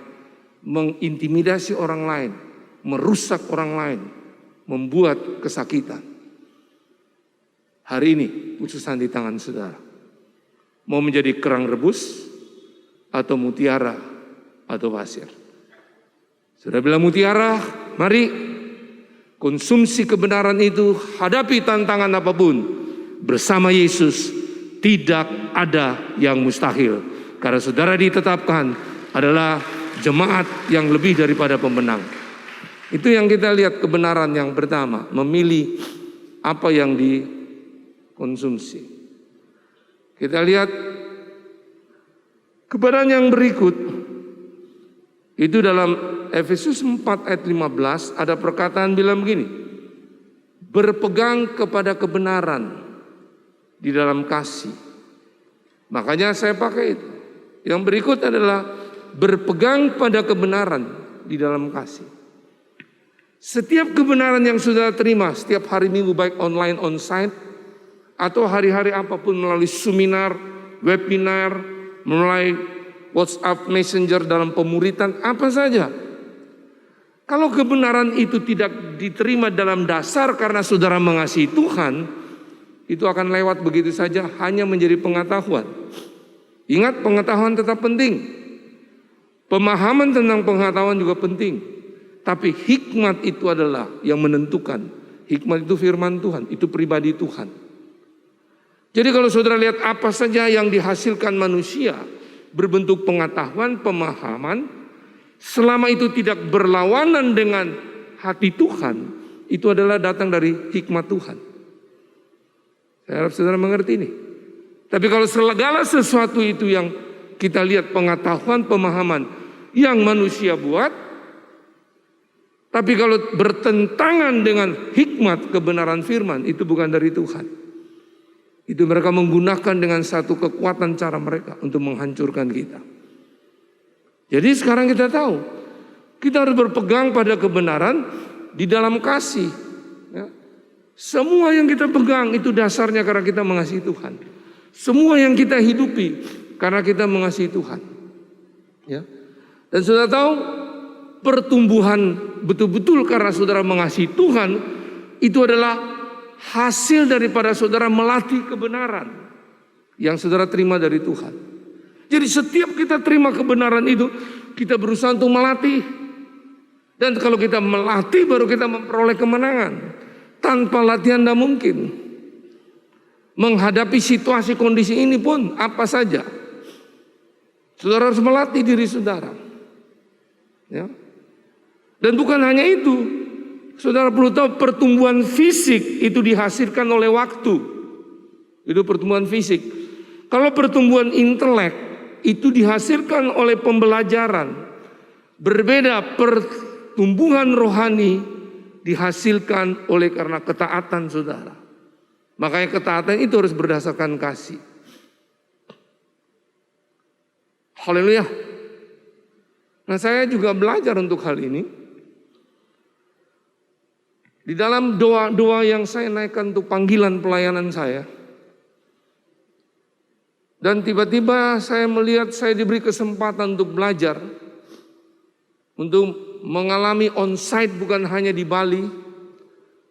mengintimidasi orang lain, merusak orang lain, membuat kesakitan. Hari ini putusan di tangan saudara. Mau menjadi kerang rebus atau mutiara atau pasir. Sudah bilang mutiara, mari konsumsi kebenaran itu, hadapi tantangan apapun. Bersama Yesus tidak ada yang mustahil. Karena saudara ditetapkan adalah jemaat yang lebih daripada pemenang. Itu yang kita lihat kebenaran yang pertama, memilih apa yang dikonsumsi. Kita lihat kebenaran yang berikut. Itu dalam Efesus 4 ayat 15 ada perkataan bilang begini. Berpegang kepada kebenaran di dalam kasih. Makanya saya pakai itu. Yang berikut adalah berpegang pada kebenaran di dalam kasih. Setiap kebenaran yang sudah terima setiap hari Minggu, baik online, onsite, atau hari-hari apapun melalui seminar, webinar, melalui WhatsApp, Messenger, dalam pemuritan, apa saja. Kalau kebenaran itu tidak diterima dalam dasar karena saudara mengasihi Tuhan, itu akan lewat begitu saja, hanya menjadi pengetahuan. Ingat, pengetahuan tetap penting. Pemahaman tentang pengetahuan juga penting. Tapi hikmat itu adalah yang menentukan. Hikmat itu firman Tuhan, itu pribadi Tuhan. Jadi kalau saudara lihat apa saja yang dihasilkan manusia, berbentuk pengetahuan, pemahaman, selama itu tidak berlawanan dengan hati Tuhan, itu adalah datang dari hikmat Tuhan. Saya harap saudara mengerti ini. Tapi kalau segala sesuatu itu yang kita lihat pengetahuan, pemahaman yang manusia buat, tapi kalau bertentangan dengan hikmat kebenaran firman, itu bukan dari Tuhan. Itu mereka menggunakan dengan satu kekuatan cara mereka untuk menghancurkan kita. Jadi sekarang kita tahu, kita harus berpegang pada kebenaran di dalam kasih. Ya. Semua yang kita pegang itu dasarnya karena kita mengasihi Tuhan. Semua yang kita hidupi karena kita mengasihi Tuhan. Ya. Dan saudara tahu, pertumbuhan betul-betul karena saudara mengasihi Tuhan itu adalah hasil daripada saudara melatih kebenaran yang saudara terima dari Tuhan. Jadi setiap kita terima kebenaran itu, kita berusaha untuk melatih. Dan kalau kita melatih baru kita memperoleh kemenangan. Tanpa latihan tidak mungkin. Menghadapi situasi kondisi ini pun apa saja, saudara harus melatih diri saudara. Ya. Dan bukan hanya itu, saudara perlu tahu pertumbuhan fisik itu dihasilkan oleh waktu. Itu pertumbuhan fisik. Kalau pertumbuhan intelek itu dihasilkan oleh pembelajaran. Berbeda, pertumbuhan rohani dihasilkan oleh karena ketaatan saudara. Makanya ketaatan itu harus berdasarkan kasih. Haleluya. Nah, saya juga belajar untuk hal ini. Di dalam doa-doa yang saya naikkan untuk panggilan pelayanan saya. Dan tiba-tiba saya melihat saya diberi kesempatan untuk belajar. Untuk mengalami onsite bukan hanya di Bali,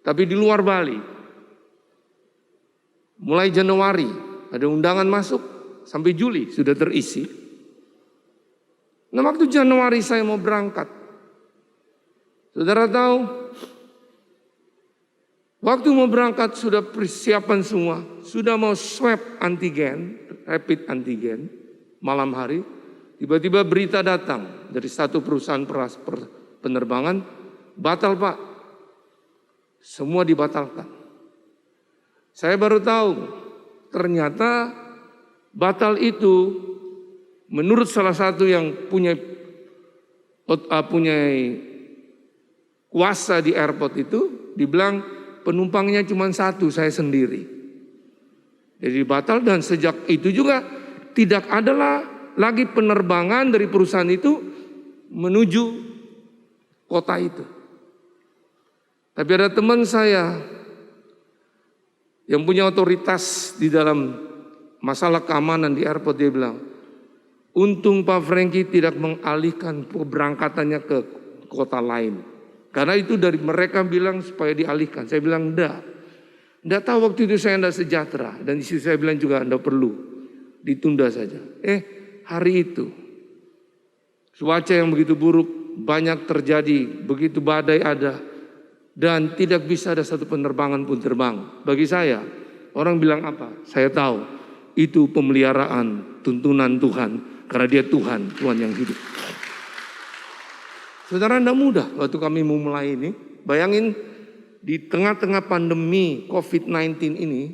tapi di luar Bali. Mulai Januari ada undangan masuk, sampai Juli sudah terisi. Nah, waktu Januari saya mau berangkat, saudara tahu, waktu mau berangkat sudah persiapan semua, sudah mau swab antigen, rapid antigen, malam hari. Tiba-tiba berita datang dari satu perusahaan penerbangan, batal Pak, semua dibatalkan. Saya baru tahu, ternyata batal itu menurut salah satu yang punya kuasa di airport itu, dibilang penumpangnya cuma satu, saya sendiri. Jadi batal dan sejak itu juga tidak adalah lagi penerbangan dari perusahaan itu menuju kota itu. Tapi ada teman saya yang punya otoritas di dalam masalah keamanan di airport, dia bilang, untung Pak Franky tidak mengalihkan keberangkatannya ke kota lain. Karena itu dari mereka bilang supaya dialihkan. Saya bilang enggak tahu waktu itu saya enggak sejahtera. Dan istri saya bilang juga enggak perlu, ditunda saja. Hari itu cuaca yang begitu buruk, banyak terjadi, begitu badai ada, dan tidak bisa ada satu penerbangan pun terbang. Bagi saya, orang bilang apa? Saya tahu itu pemeliharaan, tuntunan Tuhan, karena Dia Tuhan yang hidup. Saudara, tidak mudah waktu kami mau mulai ini. Bayangin di tengah-tengah pandemi COVID-19 ini,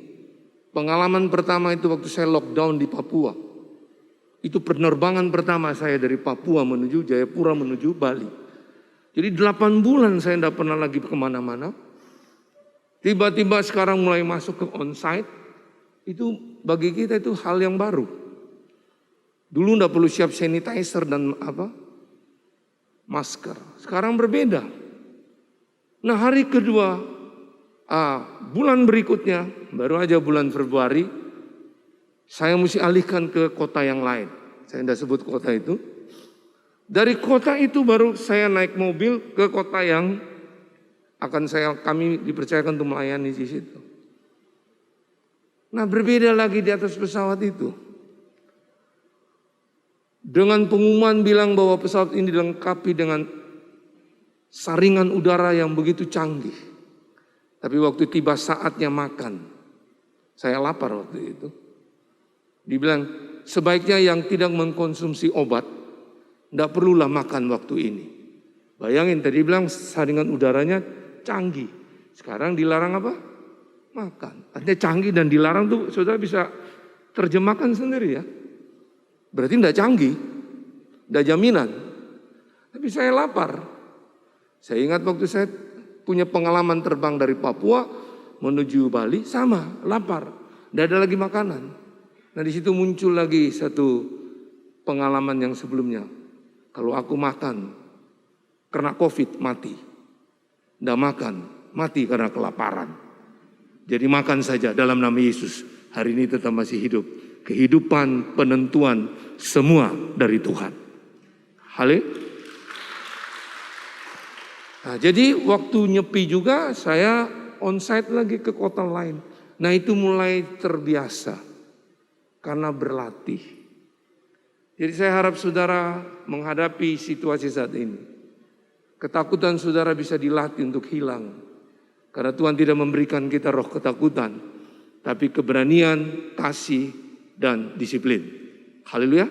pengalaman pertama itu waktu saya lockdown di Papua. Itu penerbangan pertama saya dari Papua menuju Jayapura menuju Bali. Jadi 8 bulan saya tidak pernah lagi kemana-mana. Tiba-tiba sekarang mulai masuk ke onsite. Itu bagi kita itu hal yang baru. Dulu tidak perlu siap sanitizer dan masker. Sekarang berbeda. Nah, hari kedua, bulan berikutnya, baru aja bulan Februari, saya mesti alihkan ke kota yang lain. Saya tidak sebut kota itu. Dari kota itu baru saya naik mobil ke kota yang kami dipercayakan untuk melayani di situ. Nah, berbeda lagi di atas pesawat itu. Dengan pengumuman bilang bahwa pesawat ini dilengkapi dengan saringan udara yang begitu canggih. Tapi waktu tiba saatnya makan, saya lapar waktu itu. Dibilang sebaiknya yang tidak mengkonsumsi obat tidak perlulah makan waktu ini. Bayangin tadi bilang saringan udaranya canggih. Sekarang dilarang apa? Makan. Artinya canggih dan dilarang tuh saudara bisa terjemahkan sendiri ya. Berarti tidak canggih, tidak jaminan. Tapi saya lapar. Saya ingat waktu saya punya pengalaman terbang dari Papua menuju Bali, sama, lapar. Tidak ada lagi makanan. Nah, di situ muncul lagi satu pengalaman yang sebelumnya. Kalau aku makan karena COVID mati. Tidak makan, mati karena kelaparan. Jadi makan saja dalam nama Yesus. Hari ini tetap masih hidup. Kehidupan, penentuan, semua dari Tuhan. Haleluya. Nah, jadi waktu nyepi juga saya onsite lagi ke kota lain. Nah itu mulai terbiasa karena berlatih. Jadi saya harap saudara menghadapi situasi saat ini. Ketakutan saudara bisa dilatih untuk hilang. Karena Tuhan tidak memberikan kita roh ketakutan. Tapi keberanian, kasih, dan disiplin. Haleluya.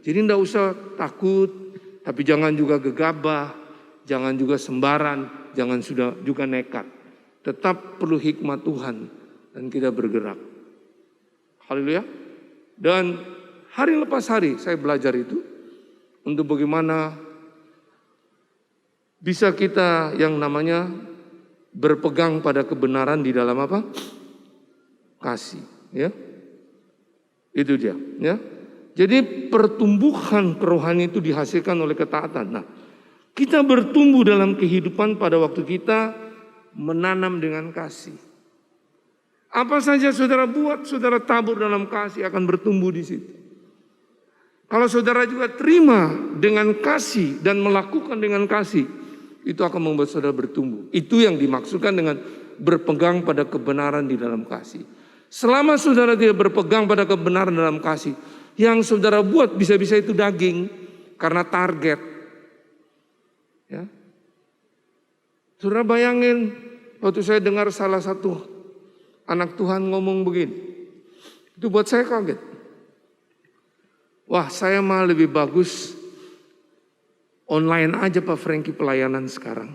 Jadi tidak usah takut, tapi jangan juga gegabah. Jangan juga sembaran, jangan juga nekat. Tetap perlu hikmat Tuhan dan kita bergerak. Haleluya. Dan hari lepas hari saya belajar itu untuk bagaimana bisa kita yang namanya berpegang pada kebenaran di dalam apa? Kasih, ya. Itu dia, ya. Jadi pertumbuhan kerohanian itu dihasilkan oleh ketaatan. Nah, kita bertumbuh dalam kehidupan pada waktu kita menanam dengan kasih. Apa saja saudara buat, saudara tabur dalam kasih akan bertumbuh di situ. Kalau saudara juga terima dengan kasih dan melakukan dengan kasih, itu akan membuat saudara bertumbuh. Itu yang dimaksudkan dengan berpegang pada kebenaran di dalam kasih. Selama saudara tidak berpegang pada kebenaran dalam kasih, yang saudara buat bisa-bisa itu daging karena target. Ya. Saudara bayangin waktu saya dengar salah satu anak Tuhan ngomong begini. Itu buat saya kaget. Wah, saya mah lebih bagus online aja Pak Franky pelayanan sekarang.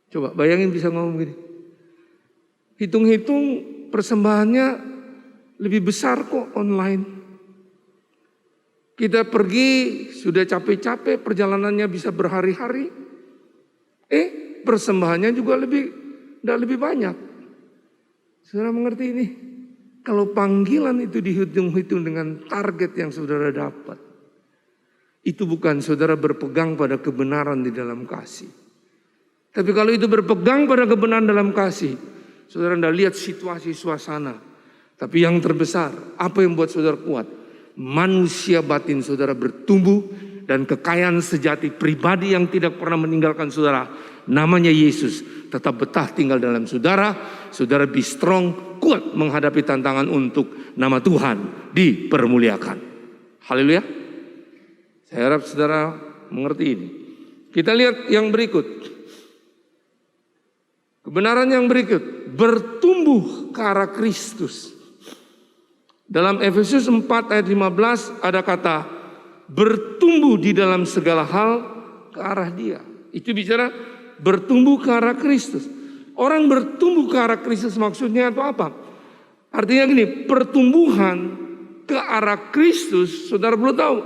Coba bayangin bisa ngomong begini. Hitung-hitung persembahannya lebih besar kok online. Kita pergi sudah capek-capek, perjalanannya bisa berhari-hari. Persembahannya juga tidak lebih banyak. Saudara mengerti ini? Kalau panggilan itu dihitung-hitung dengan target yang saudara dapat. Itu bukan saudara berpegang pada kebenaran di dalam kasih. Tapi kalau itu berpegang pada kebenaran dalam kasih, saudara tidak lihat situasi suasana. Tapi yang terbesar, apa yang membuat saudara kuat? Manusia batin saudara bertumbuh dan kekayaan sejati pribadi yang tidak pernah meninggalkan saudara, namanya Yesus, tetap betah tinggal dalam saudara. Saudara be strong, kuat menghadapi tantangan untuk nama Tuhan dipermuliakan. Haleluya. Saya harap saudara mengerti ini. Kita lihat yang berikut. Kebenaran yang berikut, bertumbuh ke arah Kristus. Dalam Efesus 4 ayat 15 ada kata bertumbuh di dalam segala hal ke arah Dia. Itu bicara bertumbuh ke arah Kristus. Orang bertumbuh ke arah Kristus maksudnya itu apa? Artinya gini, pertumbuhan ke arah Kristus, saudara perlu tahu,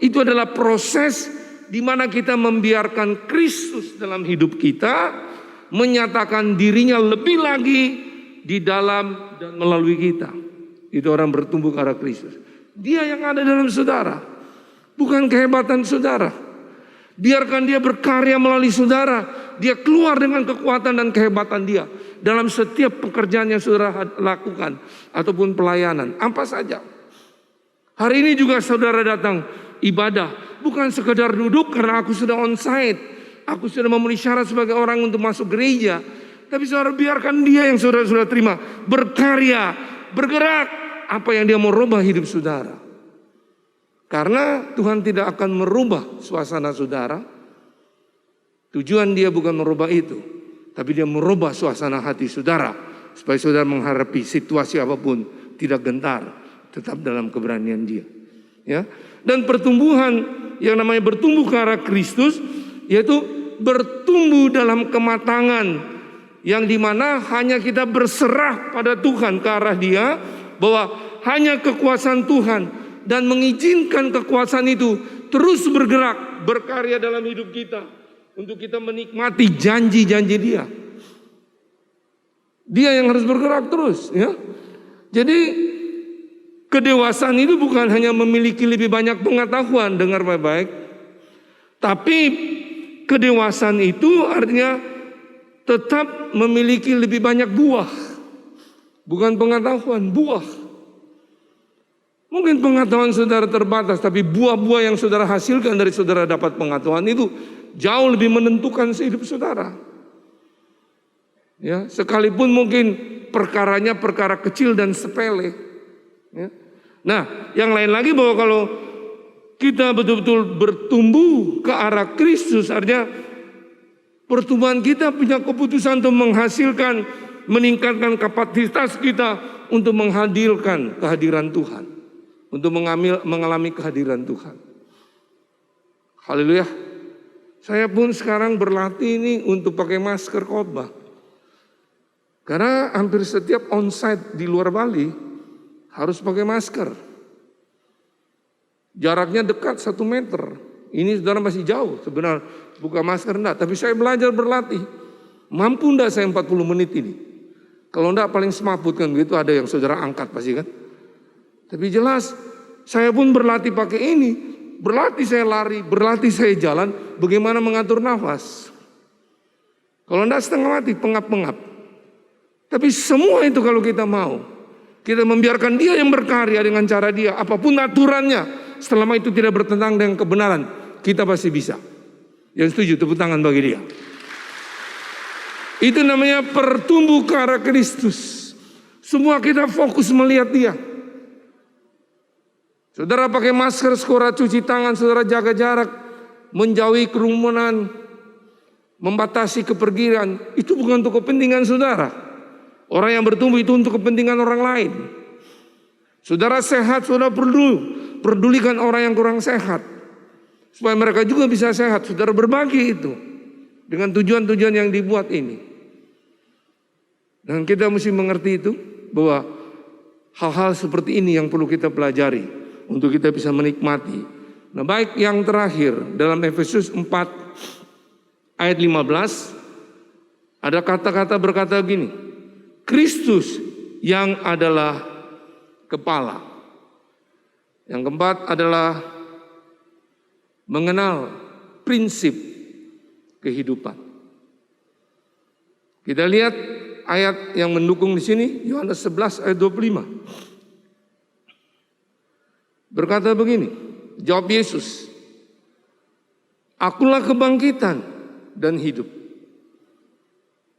itu adalah proses di mana kita membiarkan Kristus dalam hidup kita menyatakan dirinya lebih lagi di dalam dan melalui kita. Itu orang bertumbuh ke arah Kristus. Dia yang ada dalam saudara. Bukan kehebatan saudara. Biarkan dia berkarya melalui saudara. Dia keluar dengan kekuatan dan kehebatan dia. Dalam setiap pekerjaan yang saudara lakukan. Ataupun pelayanan. Apa saja. Hari ini juga saudara datang ibadah. Bukan sekedar duduk karena aku sudah onsite. Aku sudah memenuhi syarat sebagai orang untuk masuk gereja. Tapi saudara biarkan dia yang saudara sudah terima. Berkarya. Bergerak. Apa yang dia mau rubah hidup saudara. Karena Tuhan tidak akan merubah suasana saudara. Tujuan dia bukan merubah itu. Tapi dia merubah suasana hati saudara. Supaya saudara menghadapi situasi apapun tidak gentar. Tetap dalam keberanian dia. Ya. Dan pertumbuhan yang namanya bertumbuh ke arah Kristus. Yaitu bertumbuh dalam kematangan. Yang dimana hanya kita berserah pada Tuhan ke arah Dia. Bahwa hanya kekuasaan Tuhan dan mengizinkan kekuasaan itu terus bergerak, berkarya dalam hidup kita untuk kita menikmati janji-janji Dia. Dia yang harus bergerak terus, ya. Jadi kedewasaan itu bukan hanya memiliki lebih banyak pengetahuan, dengar baik-baik. Tapi kedewasaan itu artinya tetap memiliki lebih banyak buah. Bukan pengetahuan, buah. Mungkin pengetahuan saudara terbatas, tapi buah-buah yang saudara hasilkan dari saudara dapat pengetahuan itu jauh lebih menentukan hidup saudara. Ya, sekalipun mungkin perkaranya perkara kecil dan sepele. Ya. Nah, yang lain lagi bahwa kalau kita betul-betul bertumbuh ke arah Kristus, artinya pertumbuhan kita punya keputusan untuk menghasilkan, meningkatkan kapasitas kita untuk menghadirkan kehadiran Tuhan, untuk mengalami kehadiran Tuhan. Haleluya. Saya pun sekarang berlatih ini untuk pakai masker khotbah. Karena hampir setiap onsite di luar Bali harus pakai masker. Jaraknya dekat 1 meter. Ini saudara masih jauh sebenarnya buka masker enggak. Tapi saya belajar berlatih. Mampu enggak saya 40 menit ini? Kalau enggak paling semaput kan begitu, ada yang saudara angkat pasti kan. Tapi jelas saya pun berlatih pakai ini. Berlatih saya lari, berlatih saya jalan. Bagaimana mengatur nafas. Kalau enggak setengah mati, pengap-pengap. Tapi semua itu kalau kita mau, kita membiarkan dia yang berkarya dengan cara dia, apapun aturannya, selama itu tidak bertentangan dengan kebenaran, kita pasti bisa. Yang setuju tepuk tangan bagi dia. Itu namanya pertumbuh ke arah Kristus. Semua kita fokus melihat dia. Saudara pakai masker, saudara cuci tangan, saudara jaga jarak, menjauhi kerumunan, membatasi kepergian, itu bukan untuk kepentingan saudara. Orang yang bertumbuh itu untuk kepentingan orang lain. Saudara sehat, saudara pedulikan orang yang kurang sehat. Supaya mereka juga bisa sehat. Saudara berbagi itu. Dengan tujuan-tujuan yang dibuat ini. Dan kita mesti mengerti itu. Bahwa hal-hal seperti ini yang perlu kita pelajari. Untuk kita bisa menikmati. Nah, baik yang terakhir. Dalam Efesus 4 ayat 15. Ada kata-kata berkata gini. Kristus yang adalah kepala. Yang keempat adalah mengenal prinsip kehidupan. Kita lihat ayat yang mendukung di sini, Yohanes 11 ayat 25. Berkata begini, jawab Yesus, "Akulah kebangkitan dan hidup.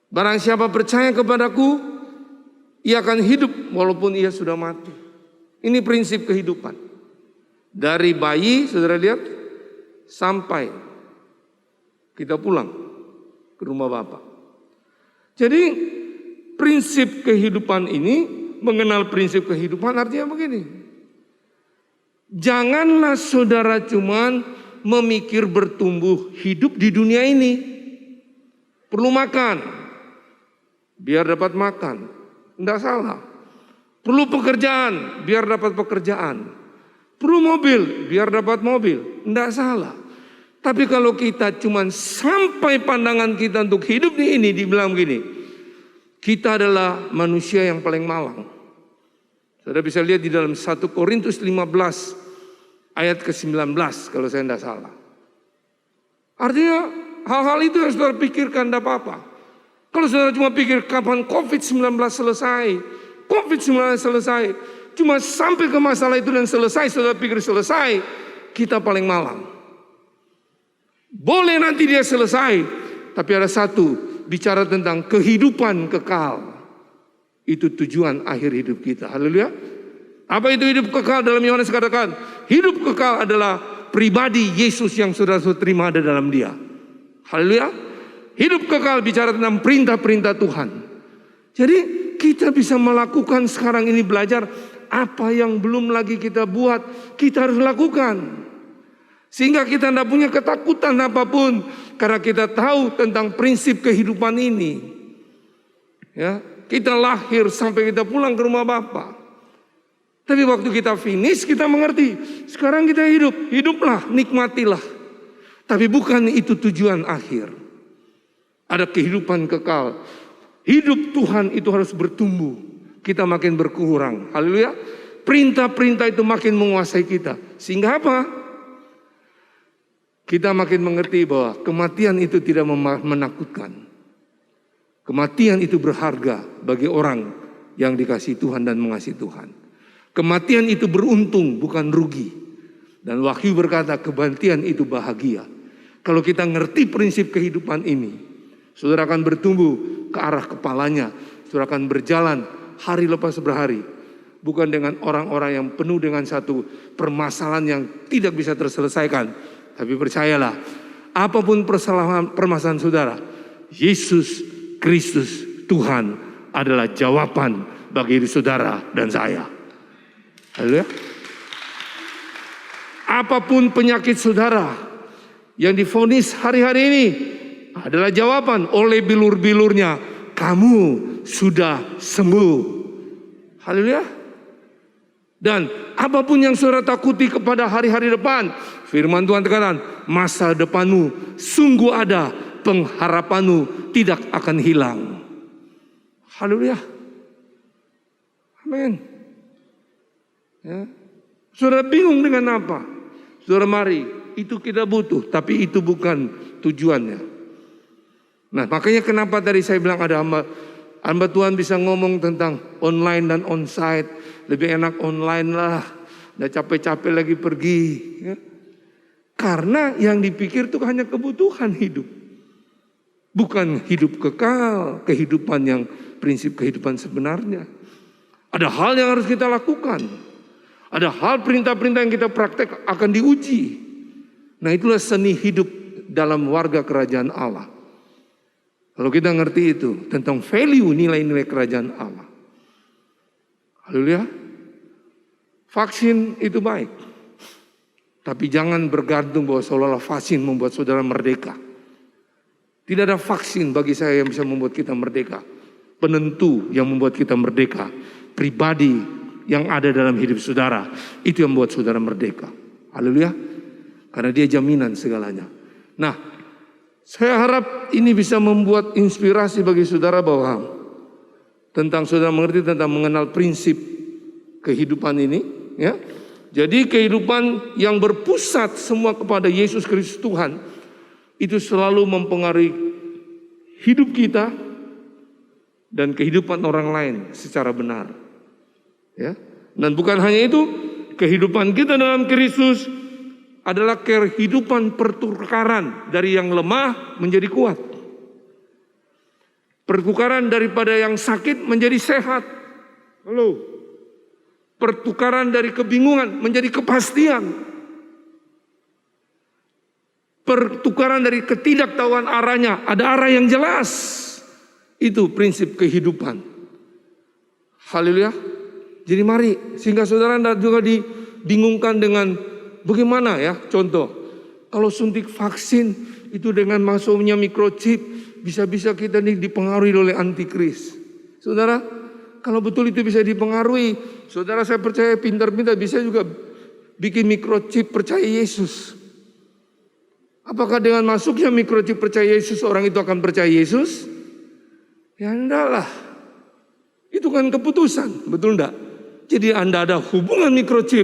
Barang siapa percaya kepadaku, ia akan hidup walaupun ia sudah mati." Ini prinsip kehidupan. Dari bayi, saudara lihat, sampai kita pulang ke rumah Bapa. Jadi prinsip kehidupan ini, mengenal prinsip kehidupan artinya begini. Janganlah saudara cuman memikir bertumbuh hidup di dunia ini. Perlu makan, biar dapat makan. Tidak salah. Perlu pekerjaan, biar dapat pekerjaan. Perlu mobil, biar dapat mobil. Tidak salah. Tapi kalau kita cuma sampai pandangan kita untuk hidup di ini, dibilang begini, kita adalah manusia yang paling malang. Saudara bisa lihat di dalam 1 Korintus 15 ayat ke-19 kalau saya tidak salah. Artinya hal-hal itu yang saudara pikirkan tidak apa-apa. Kalau saudara cuma pikir kapan COVID-19 selesai, COVID-19 selesai, cuma sampai ke masalah itu dan selesai, saudara pikir selesai, kita paling malang. Boleh nanti dia selesai, tapi ada satu, bicara tentang kehidupan kekal. Itu tujuan akhir hidup kita. Haleluya. Apa itu hidup kekal? Dalam Yohanes katakan, hidup kekal adalah pribadi Yesus yang saudara terima ada dalam dia. Haleluya. Hidup kekal bicara tentang perintah-perintah Tuhan. Jadi kita bisa melakukan sekarang ini, belajar apa yang belum lagi kita buat, kita harus lakukan. Sehingga kita tidak punya ketakutan apapun. Karena kita tahu tentang prinsip kehidupan ini. Ya, kita lahir sampai kita pulang ke rumah Bapa. Tapi waktu kita finish, kita mengerti. Sekarang kita hidup, hiduplah, nikmatilah. Tapi bukan itu tujuan akhir. Ada kehidupan kekal. Hidup Tuhan itu harus bertumbuh. Kita makin berkurang. Haleluya. Perintah-perintah itu makin menguasai kita. Sehingga apa? Kita makin mengerti bahwa kematian itu tidak menakutkan. Kematian itu berharga bagi orang yang dikasihi Tuhan dan mengasihi Tuhan. Kematian itu beruntung, bukan rugi. Dan Wahyu berkata kematian itu bahagia. Kalau kita ngerti prinsip kehidupan ini, saudara akan bertumbuh ke arah kepalanya. Saudara akan berjalan hari lepas berhari. Bukan dengan orang-orang yang penuh dengan satu permasalahan yang tidak bisa terselesaikan. Tapi percayalah, apapun permasalahan saudara, Yesus Kristus Tuhan adalah jawaban bagi saudara dan saya. Haleluya. Apapun penyakit saudara yang divonis hari-hari ini adalah jawaban oleh bilur-bilurnya, kamu sudah sembuh. Haleluya. Dan apapun yang saudara takuti kepada hari-hari depan, firman Tuhan katakan, masa depanmu sungguh ada, pengharapanmu tidak akan hilang. Haleluya. Amin. Ya. Saudara bingung dengan apa? Saudara mari, itu kita butuh, tapi itu bukan tujuannya. Nah, makanya kenapa tadi saya bilang ada hamba Tuhan bisa ngomong tentang online dan onsite. Lebih enak online lah, udah capek-capek lagi pergi. Ya. Karena yang dipikir itu hanya kebutuhan hidup. Bukan hidup kekal, kehidupan yang prinsip kehidupan sebenarnya. Ada hal yang harus kita lakukan. Ada hal perintah-perintah yang kita praktek akan diuji. Nah, itulah seni hidup dalam warga kerajaan Allah. Kalau kita ngerti itu tentang value nilai-nilai kerajaan Allah. Haleluya. Vaksin itu baik. Tapi jangan bergantung bahwa seolah-olah vaksin membuat saudara merdeka. Tidak ada vaksin bagi saya yang bisa membuat kita merdeka. Penentu yang membuat kita merdeka. Pribadi yang ada dalam hidup saudara. Itu yang membuat saudara merdeka. Haleluya. Karena dia jaminan segalanya. Nah, saya harap ini bisa membuat inspirasi bagi saudara bahwa tentang saudara mengerti tentang mengenal prinsip kehidupan ini. Ya. Jadi kehidupan yang berpusat semua kepada Yesus Kristus Tuhan itu selalu mempengaruhi hidup kita dan kehidupan orang lain secara benar. Ya. Dan bukan hanya itu, kehidupan kita dalam Kristus adalah kehidupan pertukaran dari yang lemah menjadi kuat. Pertukaran daripada yang sakit menjadi sehat. Halo. Pertukaran dari kebingungan menjadi kepastian. Pertukaran dari ketidaktahuan arahnya, ada arah yang jelas. Itu prinsip kehidupan. Haleluya. Jadi mari, sehingga saudara tidak juga dibingungkan dengan bagaimana ya, contoh. Kalau suntik vaksin itu dengan masuknya microchip, bisa-bisa kita dipengaruhi oleh antikris. Saudara, kalau betul itu bisa dipengaruhi, saudara saya percaya pintar-pintar bisa juga bikin microchip percaya Yesus. Apakah dengan masuknya microchip percaya Yesus orang itu akan percaya Yesus? Ya enggak lah. Itu kan keputusan, betul enggak? Jadi Anda ada hubungan microchip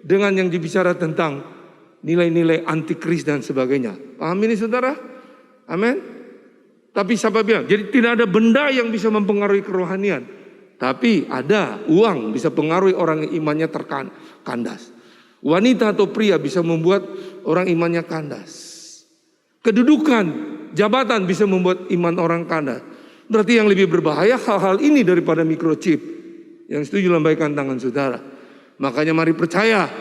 dengan yang dibicara tentang nilai-nilai antikris dan sebagainya. Paham ini saudara? Amin. Tapi siapa bilang? Jadi tidak ada benda yang bisa mempengaruhi kerohanian. Tapi ada uang bisa pengaruhi orang imannya kandas. Wanita atau pria bisa membuat orang imannya kandas. Kedudukan, jabatan bisa membuat iman orang kandas. Berarti yang lebih berbahaya hal-hal ini daripada microchip. Yang setuju lambaikan tangan saudara. Makanya mari percaya,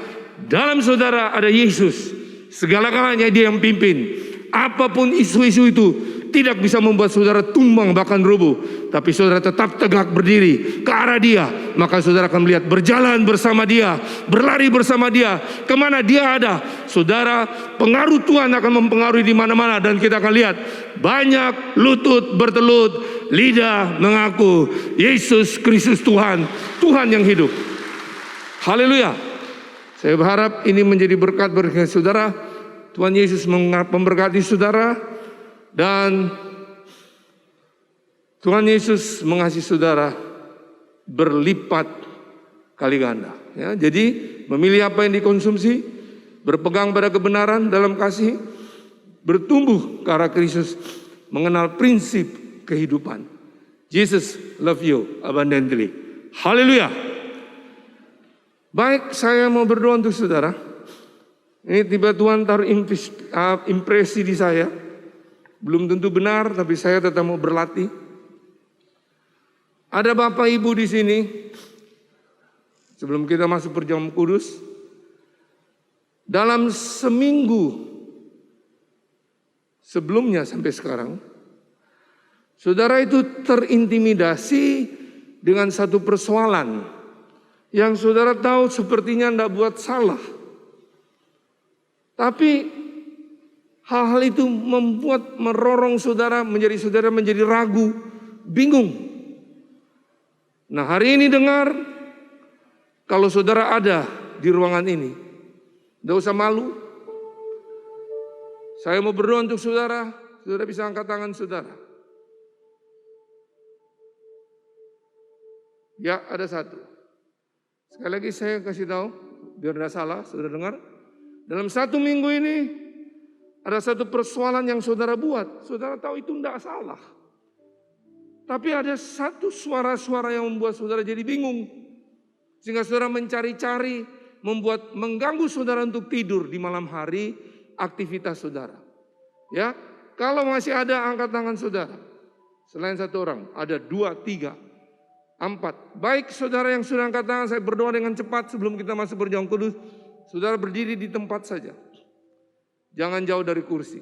dalam saudara ada Yesus. Segala-galanya dia yang pimpin. Apapun isu-isu itu tidak bisa membuat saudara tumbang bahkan rubuh. Tapi saudara tetap tegak berdiri ke arah dia. Maka saudara akan melihat berjalan bersama dia, berlari bersama dia. Kemana dia ada, saudara, pengaruh Tuhan akan mempengaruhi di mana-mana. Dan kita akan lihat banyak lutut bertelut, lidah mengaku Yesus Kristus Tuhan, Tuhan yang hidup. Haleluya. Saya berharap ini menjadi berkat bagi saudara. Tuhan Yesus memberkati saudara. Dan Tuhan Yesus mengasihi saudara berlipat kali ganda. Ya, jadi memilih apa yang dikonsumsi, berpegang pada kebenaran dalam kasih, bertumbuh ke arah Kristus, mengenal prinsip kehidupan. Jesus love you abundantly. Haleluya. Baik, saya mau berdoa untuk saudara. Ini tiba Tuhan taruh impresi di saya. Belum tentu benar, tapi saya tetap mau berlatih. Ada Bapak Ibu di sini. Sebelum kita masuk perjamuan kudus, dalam seminggu sebelumnya sampai sekarang, saudara itu terintimidasi dengan satu persoalan yang saudara tahu sepertinya tidak buat salah. Tapi hal-hal itu membuat merorong saudara menjadi ragu, bingung. Nah, hari ini dengar, kalau saudara ada di ruangan ini, tidak usah malu. Saya mau berdoa untuk saudara, saudara bisa angkat tangan saudara. Ya, ada satu. Sekali lagi saya kasih tahu, biar tidak salah, saudara dengar. Dalam 1 minggu ini, ada satu persoalan yang saudara buat. Saudara tahu itu tidak salah. Tapi ada satu suara-suara yang membuat saudara jadi bingung. Sehingga saudara mencari-cari, mengganggu saudara untuk tidur di malam hari, aktivitas saudara. Ya, kalau masih ada, angkat tangan saudara. Selain satu orang, ada 2, 3, 4. Baik saudara yang sudah angkat tangan, saya berdoa dengan cepat sebelum kita masuk perjamuan kudus. Saudara berdiri di tempat saja. Jangan jauh dari kursi.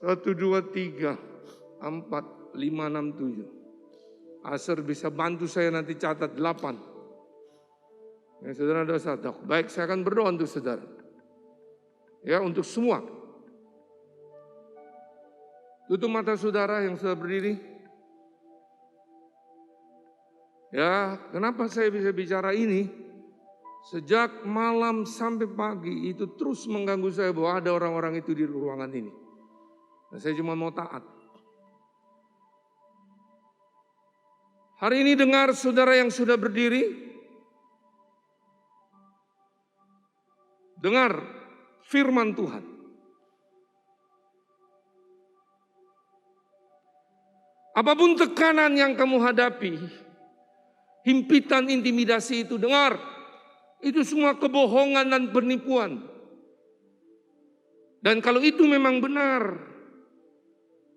1, 2, 3, 4, 5, 6, 7. Asar bisa bantu saya nanti catat 8. Ya, saudara ada 1. Baik, saya akan berdoa untuk saudara. Ya, untuk semua. Tutup mata saudara yang sudah berdiri. Ya, kenapa saya bisa bicara ini? Sejak malam sampai pagi itu terus mengganggu saya bahwa ada orang-orang itu di ruangan ini. Nah, saya cuma mau taat. Hari ini dengar saudara yang sudah berdiri. Dengar firman Tuhan. Apapun tekanan yang kamu hadapi, himpitan intimidasi itu, dengar. Itu semua kebohongan dan penipuan. Dan kalau itu memang benar,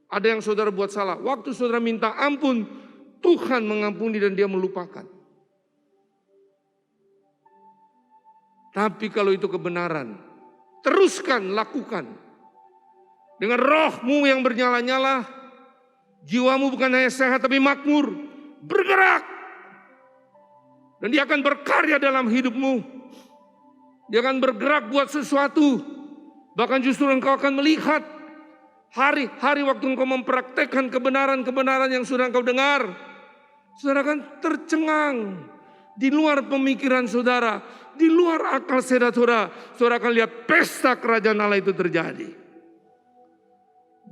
ada yang saudara buat salah. Waktu saudara minta ampun, Tuhan mengampuni dan Dia melupakan. Tapi kalau itu kebenaran, teruskan lakukan. Dengan rohmu yang bernyala-nyala, jiwamu bukan hanya sehat tapi makmur, bergerak. Dan Dia akan berkarya dalam hidupmu. Dia akan bergerak buat sesuatu. Bahkan justru engkau akan melihat hari-hari waktu engkau mempraktekkan kebenaran-kebenaran yang sudah engkau dengar. Saudara akan tercengang. Di luar pemikiran saudara. Di luar akal sehat saudara. Saudara akan lihat pesta kerajaan Allah itu terjadi.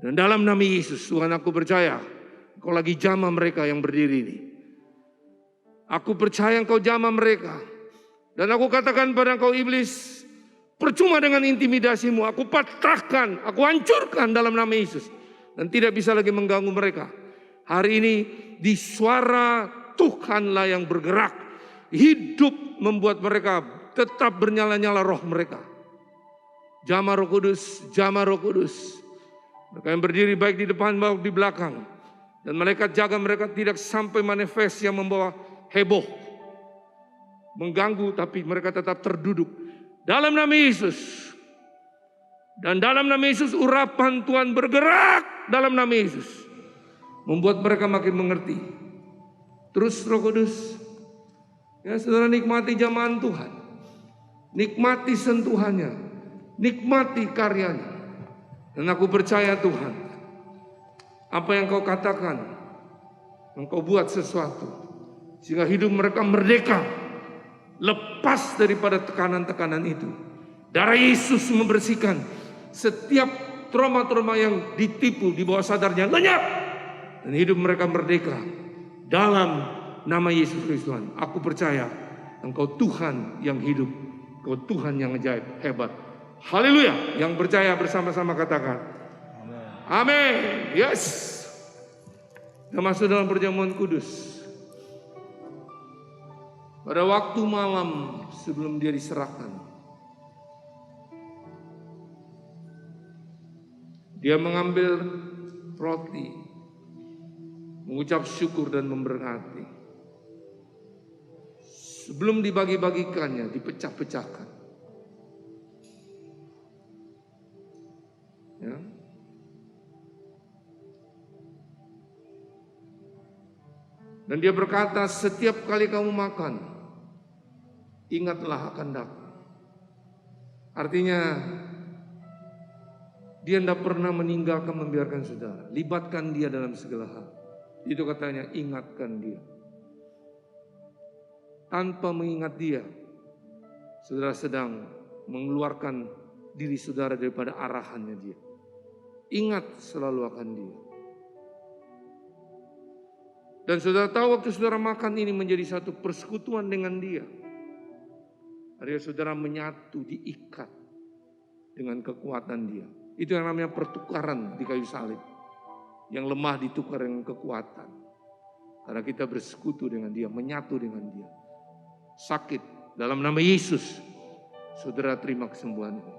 Dan dalam nama Yesus, Tuhan, aku percaya engkau lagi jamah mereka yang berdiri ini. Aku percaya engkau jamah mereka. Dan aku katakan pada engkau iblis, percuma dengan intimidasimu. Aku patahkan, aku hancurkan dalam nama Yesus. Dan tidak bisa lagi mengganggu mereka. Hari ini di suara Tuhanlah yang bergerak. Hidup membuat mereka tetap bernyala-nyala roh mereka. Jamah Roh Kudus, jamah Roh Kudus. Mereka yang berdiri baik di depan maupun di belakang. Dan malaikat jaga mereka tidak sampai manifest yang membawa heboh, mengganggu, tapi mereka tetap terduduk dalam nama Yesus. Dan dalam nama Yesus urapan Tuhan bergerak dalam nama Yesus, membuat mereka makin mengerti. Terus Roh Kudus, ya saudara, nikmati jamahan Tuhan, nikmati sentuhannya, nikmati karyanya. Dan aku percaya Tuhan, apa yang kau katakan, engkau buat sesuatu sehingga hidup mereka merdeka, lepas daripada tekanan-tekanan itu. Darah Yesus membersihkan setiap trauma-trauma yang ditipu di bawah sadarnya, lenyap. Dan hidup mereka merdeka dalam nama Yesus Kristus. Aku percaya engkau Tuhan yang hidup, engkau Tuhan yang ajaib, hebat. Haleluya. Yang percaya bersama-sama katakan Amin. Yes. Kita masuk dalam perjamuan kudus. Pada waktu malam sebelum dia diserahkan, dia mengambil roti, mengucap syukur dan memberkati. Sebelum dibagi-bagikannya, dipecah-pecahkan. Ya. Dan dia berkata, setiap kali kamu makan, ingatlah akan aku. Artinya, dia tidak pernah meninggalkan, membiarkan saudara. Libatkan dia dalam segala hal. Itu katanya, ingatkan dia. Tanpa mengingat dia, saudara sedang mengeluarkan diri saudara daripada arahannya dia. Ingat selalu akan dia. Dan saudara tahu waktu saudara makan ini menjadi satu persekutuan dengan dia. Artinya saudara menyatu, diikat dengan kekuatan dia. Itu yang namanya pertukaran di kayu salib. Yang lemah ditukar dengan kekuatan. Karena kita bersekutu dengan dia, menyatu dengan dia. Sakit, dalam nama Yesus, saudara terima kesembuhan ini.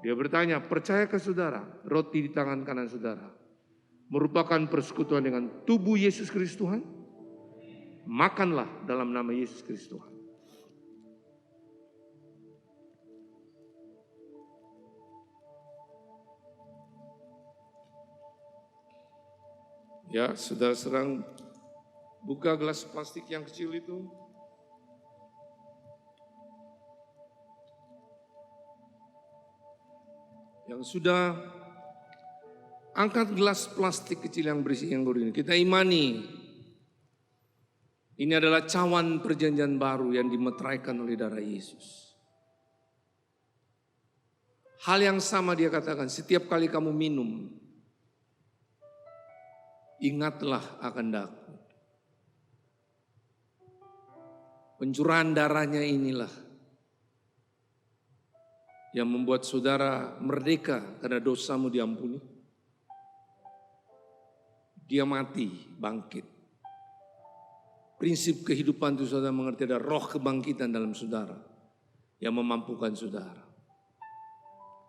Dia bertanya, percayakah saudara roti di tangan kanan saudara merupakan persekutuan dengan tubuh Yesus Kristus Tuhan? Makanlah dalam nama Yesus Kristus Tuhan. Ya, saudara serang buka gelas plastik yang kecil itu. Yang sudah angkat gelas plastik kecil yang berisi anggur ini. Kita imani ini adalah cawan perjanjian baru yang dimeteraikan oleh darah Yesus. Hal yang sama dia katakan, setiap kali kamu minum, ingatlah akan aku. Pencurahan darahnya inilah yang membuat saudara merdeka karena dosamu diampuni. Dia mati, bangkit. Prinsip kehidupan itu saudara mengerti, ada roh kebangkitan dalam saudara yang memampukan saudara.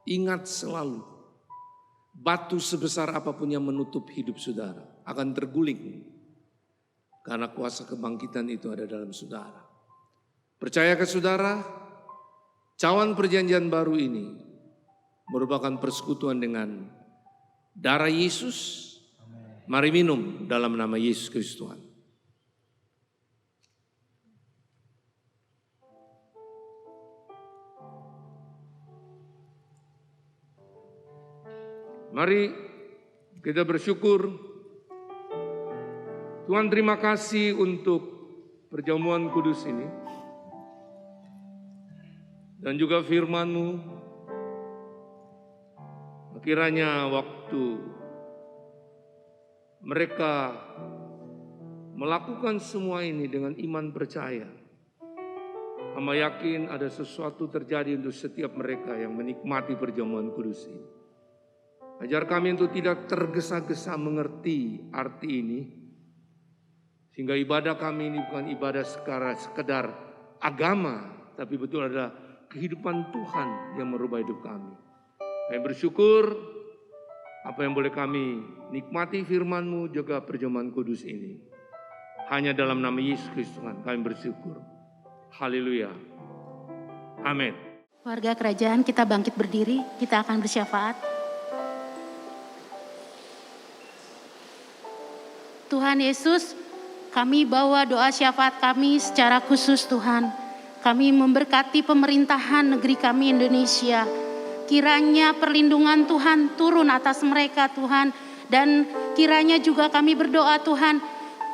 Ingat selalu, batu sebesar apapun yang menutup hidup saudara akan terguling karena kuasa kebangkitan itu ada dalam saudara. Percayakah saudara? Cawan perjanjian baru ini merupakan persekutuan dengan darah Yesus. Mari minum dalam nama Yesus Kristus Tuhan. Mari kita bersyukur. Tuhan, terima kasih untuk perjamuan kudus ini. Dan juga firman-Mu, kiranya waktu mereka melakukan semua ini dengan iman percaya, Hamba yakin ada sesuatu terjadi untuk setiap mereka yang menikmati perjamuan kudus ini. Ajar kami untuk tidak tergesa-gesa mengerti arti ini, sehingga ibadah kami ini bukan ibadah sekedar agama, tapi betul adalah kehidupan Tuhan yang merubah hidup kami. Kami bersyukur apa yang boleh kami nikmati firman-Mu juga perjamuan kudus ini. Hanya dalam nama Yesus Kristus Tuhan kami bersyukur. Haleluya. Amin. Warga kerajaan, kita bangkit berdiri, kita akan bersyafaat. Tuhan Yesus, kami bawa doa syafaat kami secara khusus Tuhan. Kami memberkati pemerintahan negeri kami Indonesia. Kiranya perlindungan Tuhan turun atas mereka Tuhan. Dan kiranya juga kami berdoa Tuhan,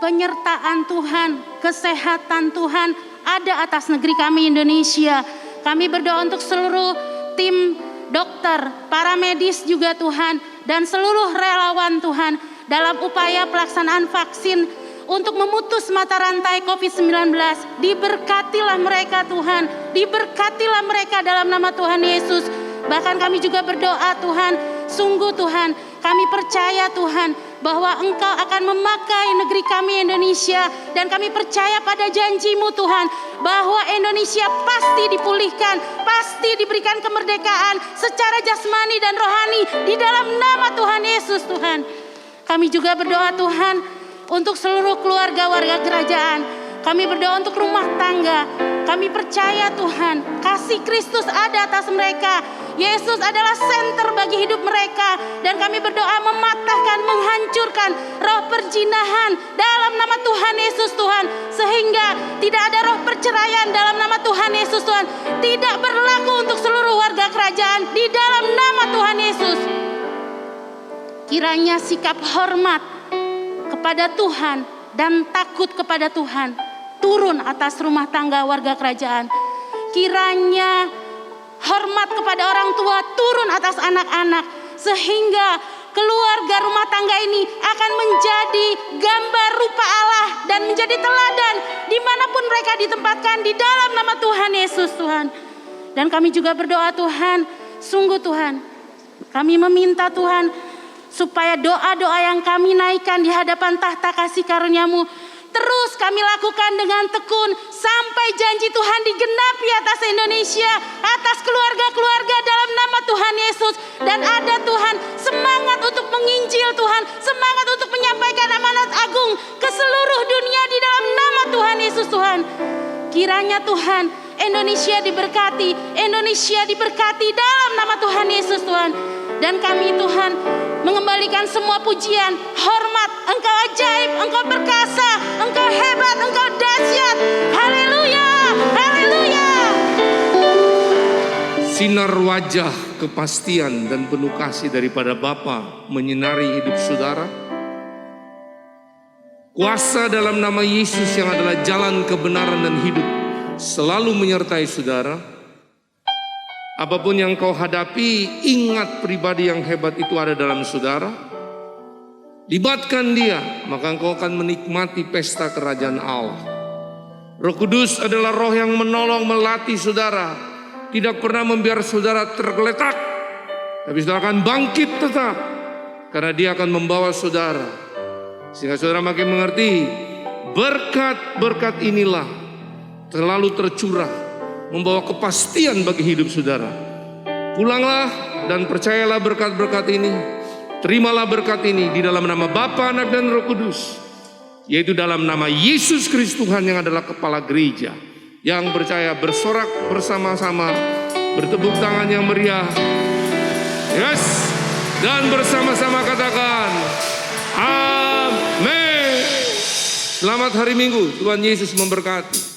penyertaan Tuhan, kesehatan Tuhan ada atas negeri kami Indonesia. Kami berdoa untuk seluruh tim dokter, para medis juga Tuhan. Dan seluruh relawan Tuhan dalam upaya pelaksanaan vaksin untuk memutus mata rantai COVID-19. Diberkatilah mereka Tuhan, diberkatilah mereka dalam nama Tuhan Yesus. Bahkan kami juga berdoa Tuhan, sungguh Tuhan, Kami percaya Tuhan bahwa Engkau akan memakai negeri kami Indonesia. Dan kami percaya pada janji-Mu Tuhan, bahwa Indonesia pasti dipulihkan, pasti diberikan kemerdekaan secara jasmani dan rohani di dalam nama Tuhan Yesus Tuhan. Kami juga berdoa Tuhan untuk seluruh keluarga warga kerajaan. Kami berdoa untuk rumah tangga. Kami percaya Tuhan, kasih Kristus ada atas mereka. Yesus adalah senter bagi hidup mereka. Dan kami berdoa mematahkan, menghancurkan roh perzinahan dalam nama Tuhan Yesus Tuhan. Sehingga tidak ada roh perceraian dalam nama Tuhan Yesus Tuhan. Tidak berlaku untuk seluruh warga kerajaan di dalam nama Tuhan Yesus. Kiranya sikap hormat kepada Tuhan dan takut kepada Tuhan turun atas rumah tangga warga kerajaan. Kiranya hormat kepada orang tua turun atas anak-anak, sehingga keluarga rumah tangga ini akan menjadi gambar rupa Allah dan menjadi teladan dimanapun mereka ditempatkan di dalam nama Tuhan Yesus Tuhan. Dan kami juga berdoa Tuhan, sungguh Tuhan, kami meminta Tuhan supaya doa-doa yang kami naikkan di hadapan tahta kasih karunia-Mu terus kami lakukan dengan tekun sampai janji Tuhan digenapi atas Indonesia, atas keluarga-keluarga dalam nama Tuhan Yesus. Dan ada Tuhan semangat untuk menginjil Tuhan, semangat untuk menyampaikan amanat agung ke seluruh dunia di dalam nama Tuhan Yesus Tuhan. Kiranya Tuhan Indonesia diberkati dalam nama Tuhan Yesus Tuhan. Dan kami Tuhan mengembalikan semua pujian, hormat, Engkau ajaib, Engkau perkasa, Engkau hebat, Engkau dahsyat. Haleluya, haleluya. Sinar wajah kepastian dan penuh kasih daripada Bapa menyinari hidup saudara. Kuasa dalam nama Yesus yang adalah jalan kebenaran dan hidup selalu menyertai saudara. Apapun yang kau hadapi, ingat pribadi yang hebat itu ada dalam saudara. Libatkan dia, maka engkau akan menikmati pesta kerajaan Allah. Roh Kudus adalah roh yang menolong, melatih saudara. Tidak pernah membiarkan saudara tergeletak, tapi saudara akan bangkit tetap, karena dia akan membawa saudara. Sehingga saudara makin mengerti, berkat-berkat inilah selalu tercurah, membawa kepastian bagi hidup saudara. Pulanglah dan percayalah berkat-berkat ini. Terimalah berkat ini di dalam nama Bapa, Anak dan Roh Kudus, yaitu dalam nama Yesus Kristus Tuhan yang adalah kepala gereja. Yang percaya bersorak bersama-sama, bertepuk tangan yang meriah. Yes, dan bersama-sama katakan amin. Selamat hari Minggu, Tuhan Yesus memberkati.